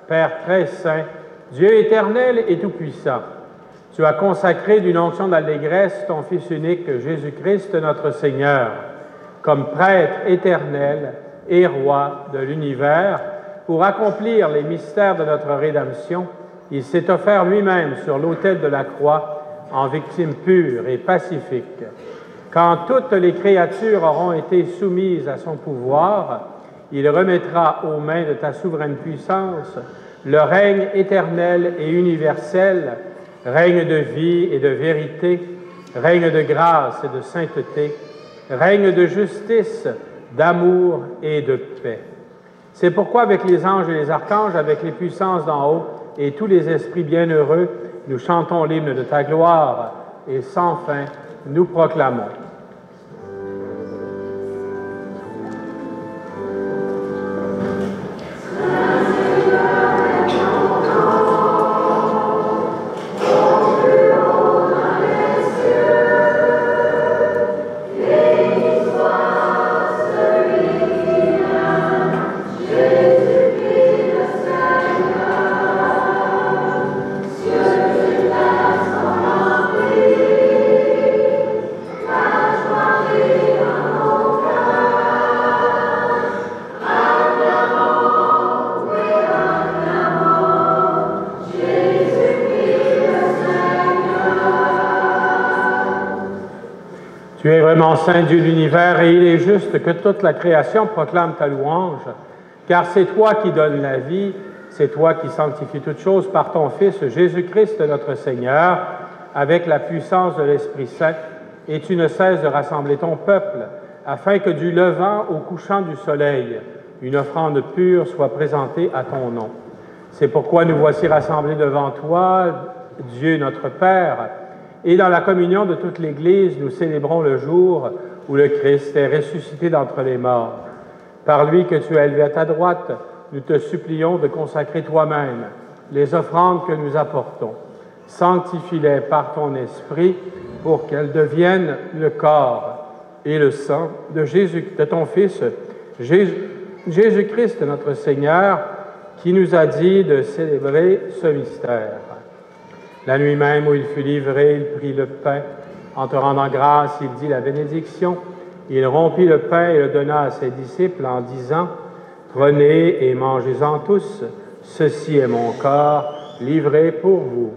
Père très saint, Dieu éternel et tout-puissant. Tu as consacré d'une onction d'allégresse ton Fils unique, Jésus-Christ, notre Seigneur, comme prêtre éternel et roi de l'univers. Pour accomplir les mystères de notre rédemption, il s'est offert lui-même sur l'autel de la croix en victime pure et pacifique. Quand toutes les créatures auront été soumises à son pouvoir, il remettra aux mains de ta souveraine puissance le règne éternel et universel, règne de vie et de vérité, règne de grâce et de sainteté, règne de justice, d'amour et de paix. C'est pourquoi avec les anges et les archanges, avec les puissances d'en haut et tous les esprits bienheureux, nous chantons l'hymne de ta gloire et sans fin nous proclamons. Tu es vraiment Saint Dieu de l'univers et il est juste que toute la création proclame ta louange, car c'est toi qui donnes la vie, c'est toi qui sanctifies toutes choses par ton Fils Jésus-Christ notre Seigneur, avec la puissance de l'Esprit Saint, et tu ne cesses de rassembler ton peuple, afin que du levant au couchant du soleil, une offrande pure soit présentée à ton nom. C'est pourquoi nous voici rassemblés devant toi, Dieu notre Père, et dans la communion de toute l'Église, nous célébrons le jour où le Christ est ressuscité d'entre les morts. Par lui que tu as élevé à ta droite, nous te supplions de consacrer toi-même les offrandes que nous apportons. Sanctifie-les par ton Esprit pour qu'elles deviennent le corps et le sang de ton Fils, Jésus-Christ notre Seigneur, qui nous a dit de célébrer ce mystère. La nuit même où il fut livré, il prit le pain. En te rendant grâce, il dit la bénédiction. Il rompit le pain et le donna à ses disciples en disant, « Prenez et mangez-en tous, ceci est mon corps, livré pour vous. »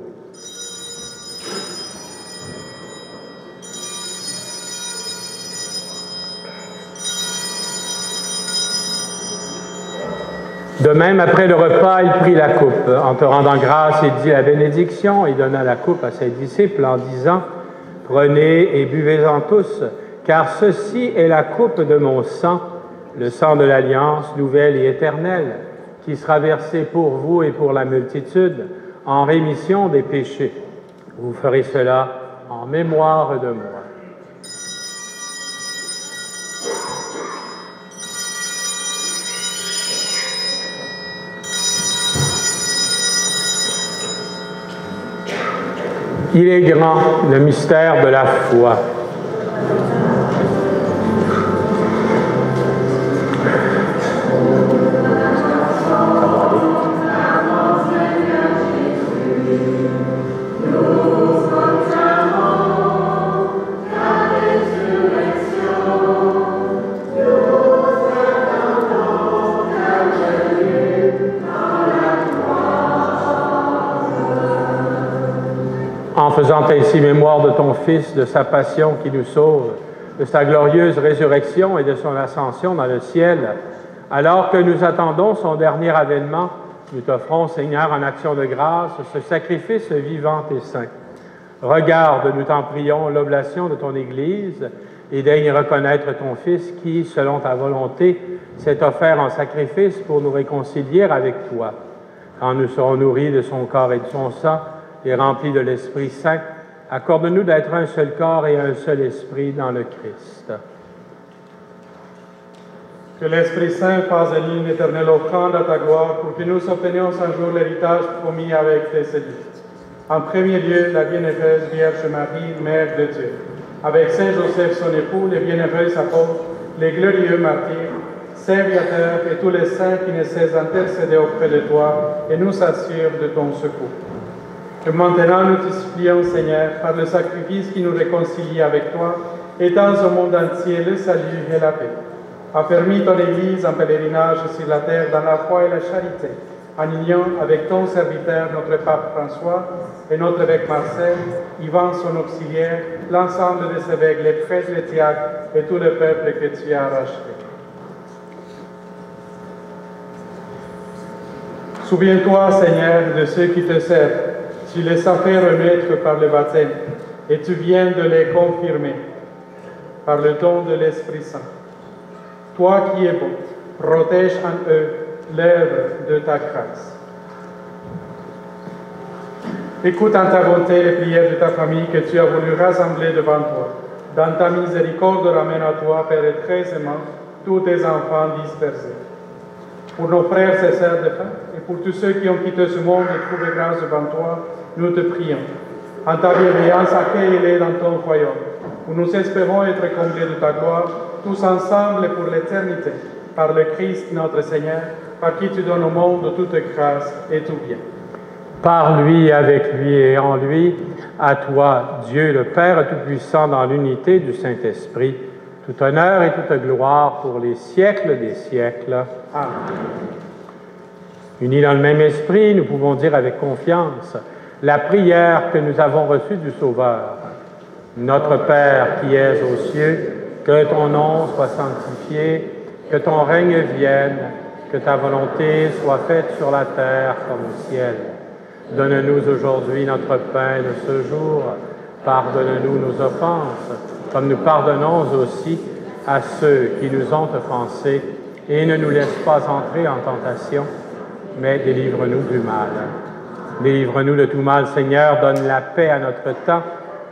De même, après le repas, il prit la coupe. En te rendant grâce, il dit la bénédiction. Il donna la coupe à ses disciples en disant, « Prenez et buvez-en tous, car ceci est la coupe de mon sang, le sang de l'Alliance nouvelle et éternelle, qui sera versé pour vous et pour la multitude en rémission des péchés. Vous ferez cela en mémoire de moi. » Il est grand, le mystère de la foi. En faisant ainsi mémoire de ton Fils, de sa passion qui nous sauve, de sa glorieuse résurrection et de son ascension dans le ciel, alors que nous attendons son dernier avènement, Nous t'offrons, Seigneur, en action de grâce, ce sacrifice vivant et saint. Regarde, nous t'en prions, l'oblation de ton Église et daigne reconnaître ton Fils qui, selon ta volonté, s'est offert en sacrifice pour nous réconcilier avec toi. Quand nous serons nourris de son corps et de son sang et remplis de l'Esprit Saint, accorde-nous d'être un seul corps et un seul esprit dans le Christ. Que l'Esprit Saint fasse de nous une éternelle offrande à ta gloire pour que nous obtenions un jour l'héritage promis avec tes élus. En premier lieu, la bienheureuse Vierge Marie, Mère de Dieu, avec Saint Joseph son époux, les bienheureux apôtres, les glorieux martyrs, serviteurs et tous les saints qui ne cessent d'intercéder auprès de toi et nous assurent de ton secours. Que maintenant nous te supplions, Seigneur, par le sacrifice qui nous réconcilie avec toi, étends au monde entier le salut et la paix. Affermis ton Église en pèlerinage sur la terre dans la foi et la charité, en union avec ton serviteur, notre pape François, et notre évêque Marcel, Yvan son auxiliaire, l'ensemble des évêques, les prêtres, les diacres et tout le peuple que tu as racheté. Souviens-toi, Seigneur, de ceux qui te servent. Tu les as fait renaître par le baptême, et tu viens de les confirmer par le don de l'Esprit Saint. Toi qui es bon, protège en eux l'œuvre de ta grâce. Écoute en ta bonté les prières de ta famille que tu as voulu rassembler devant toi. Dans ta miséricorde, ramène à toi, Père et très aimant, tous tes enfants dispersés. Pour nos frères et sœurs de fin, et pour tous ceux qui ont quitté ce monde et trouvé grâce devant toi, nous te prions. En ta bienveillance, accueille-les dans ton royaume, où nous espérons être comblés de ta gloire, tous ensemble pour l'éternité, par le Christ notre Seigneur, par qui tu donnes au monde toute grâce et tout bien. Par lui, avec lui et en lui, à toi, Dieu le Père Tout-Puissant, dans l'unité du Saint-Esprit, tout honneur et toute gloire pour les siècles des siècles. Amen. Unis dans le même esprit, nous pouvons dire avec confiance la prière que nous avons reçue du Sauveur. Notre Père qui es aux cieux, que ton nom soit sanctifié, que ton règne vienne, que ta volonté soit faite sur la terre comme au ciel. Donne-nous aujourd'hui notre pain de ce jour. Pardonne-nous nos offenses, comme nous pardonnons aussi à ceux qui nous ont offensés. Et ne nous laisse pas entrer en tentation, mais délivre-nous du mal. Délivre-nous de tout mal, Seigneur, donne la paix à notre temps.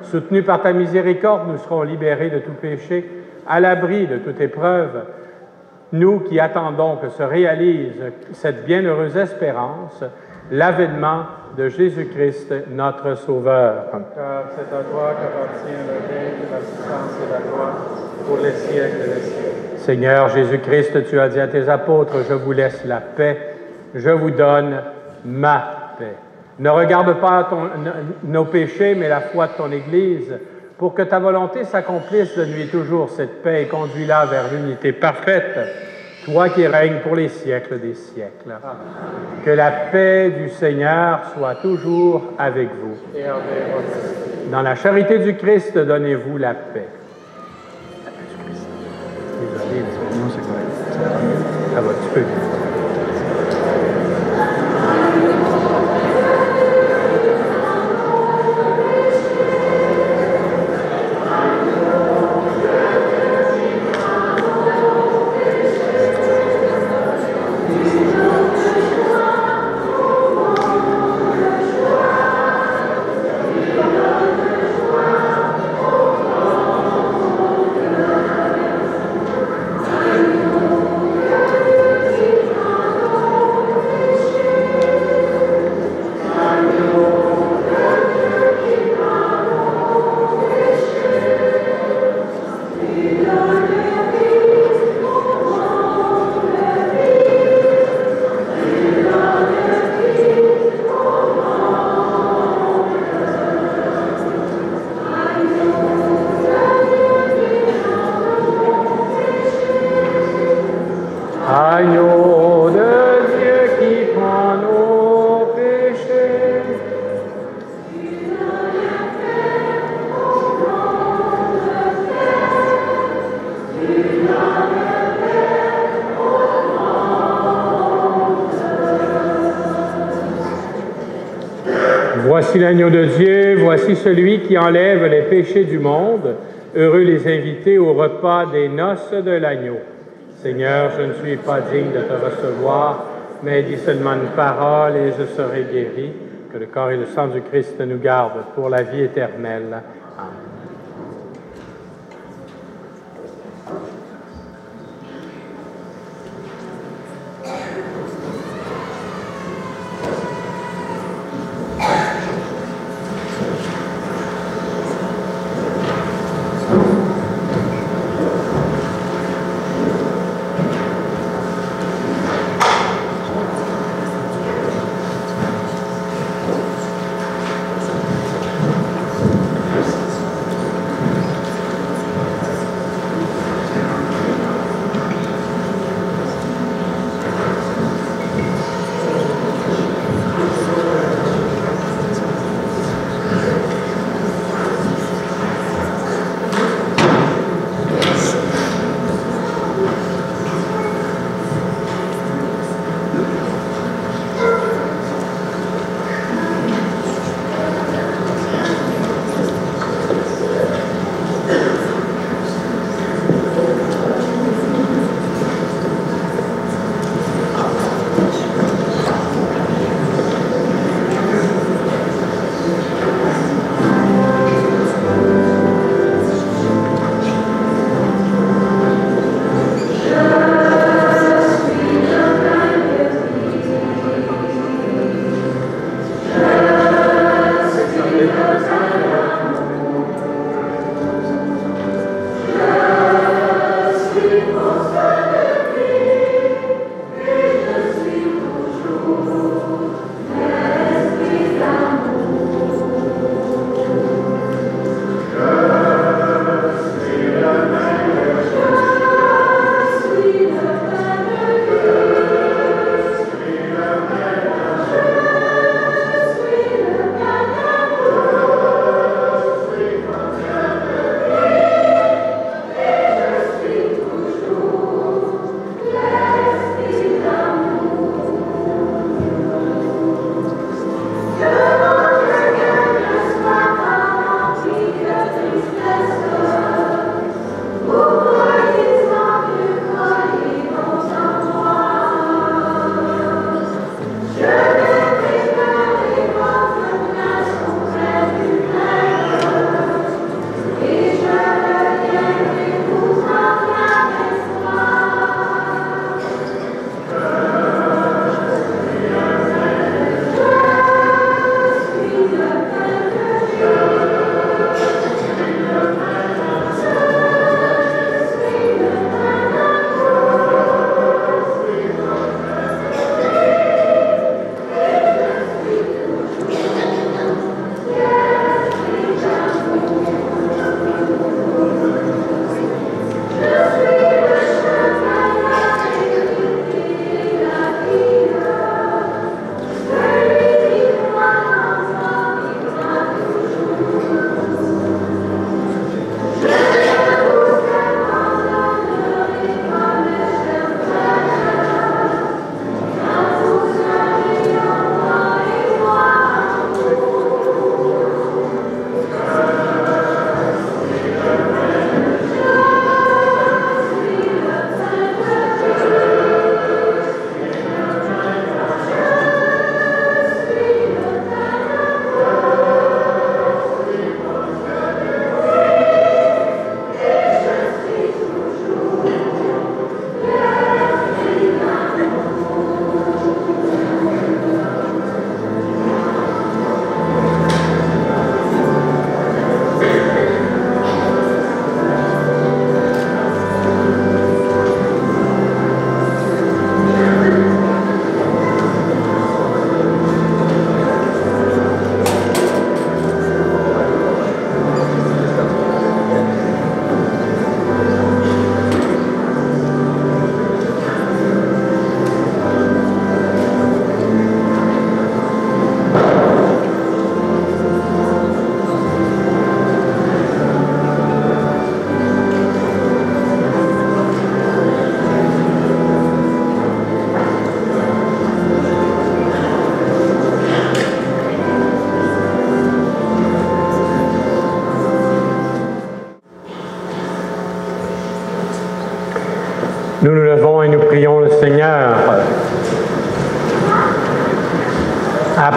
Soutenus par ta miséricorde, nous serons libérés de tout péché, à l'abri de toute épreuve. Nous qui attendons que se réalise cette bienheureuse espérance, l'avènement de Jésus-Christ, notre Sauveur. Car c'est à toi qu'appartient le règne, la puissance et la gloire pour les siècles des siècles. Seigneur Jésus-Christ, tu as dit à tes apôtres, je vous laisse la paix, je vous donne ma paix. Ne regarde pas nos péchés, mais la foi de ton Église, pour que ta volonté s'accomplisse de nuit toujours cette paix et conduis-la vers l'unité parfaite, toi qui règnes pour les siècles des siècles. Amen. Que la paix du Seigneur soit toujours avec vous. Et avec vous. Dans la charité du Christ, donnez-vous la paix. Désolé, non, c'est correct. Ça va, tu peux. Agneau de Dieu qui prend nos péchés. Voici l'agneau de Dieu, voici celui qui enlève les péchés du monde. Heureux les invités au repas des noces de l'agneau. Seigneur, je ne suis pas digne de te recevoir, mais dis seulement une parole et je serai guéri. Que le corps et le sang du Christ nous gardent pour la vie éternelle. Amen.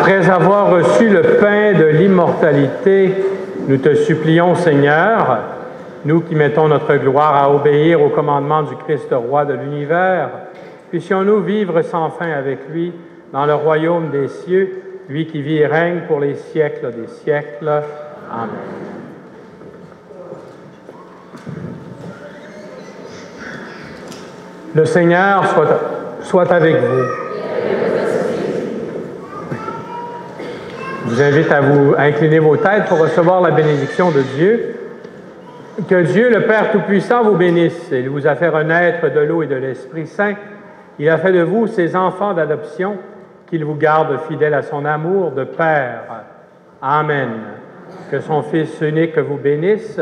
Après avoir reçu le pain de l'immortalité, nous te supplions, Seigneur, nous qui mettons notre gloire à obéir au commandement du Christ roi de l'univers, puissions-nous vivre sans fin avec lui dans le royaume des cieux, lui qui vit et règne pour les siècles des siècles. Amen. Le Seigneur soit avec vous. Je vous invite à vous incliner vos têtes pour recevoir la bénédiction de Dieu. Que Dieu, le Père Tout-Puissant, vous bénisse. Il vous a fait renaître de l'eau et de l'Esprit Saint. Il a fait de vous ses enfants d'adoption, qu'il vous garde fidèle à son amour de Père. Amen. Que son Fils unique vous bénisse.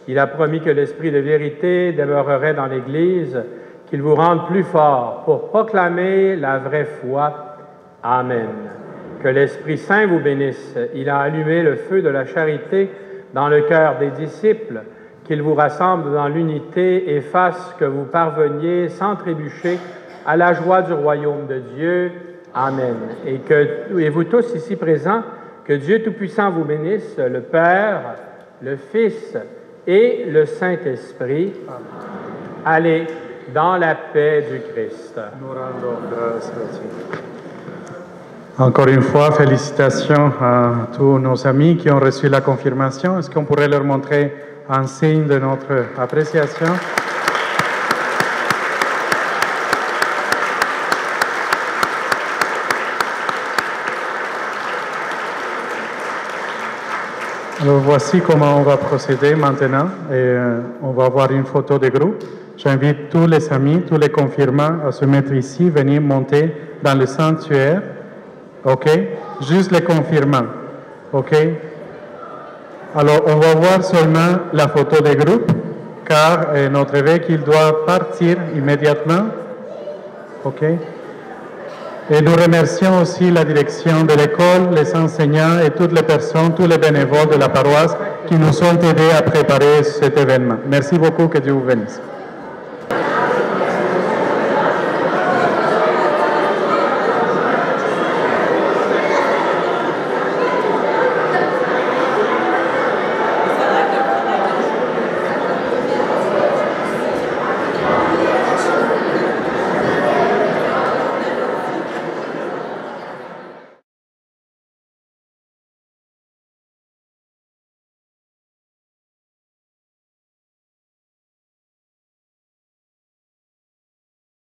Il a promis que l'Esprit de vérité demeurerait dans l'Église, qu'il vous rende plus fort pour proclamer la vraie foi. Amen. Que l'Esprit Saint vous bénisse. Il a allumé le feu de la charité dans le cœur des disciples, qu'il vous rassemble dans l'unité et fasse que vous parveniez sans trébucher à la joie du royaume de Dieu. Amen. Et vous tous ici présents, que Dieu Tout-Puissant vous bénisse, le Père, le Fils et le Saint-Esprit. Allez dans la paix du Christ. Nous rendons grâce à Dieu. Encore une fois, félicitations à tous nos amis qui ont reçu la confirmation. Est-ce qu'on pourrait leur montrer un signe de notre appréciation? Alors voici comment on va procéder maintenant. On va avoir une photo de groupe. J'invite tous les amis, tous les confirmants à se mettre ici, venir monter dans le sanctuaire. OK? Juste les confirmants. OK? Alors, on va voir seulement la photo de groupe, car notre évêque, il doit partir immédiatement. OK? Et nous remercions aussi la direction de l'école, les enseignants et toutes les personnes, tous les bénévoles de la paroisse qui nous ont aidés à préparer cet événement. Merci beaucoup, que Dieu vous bénisse.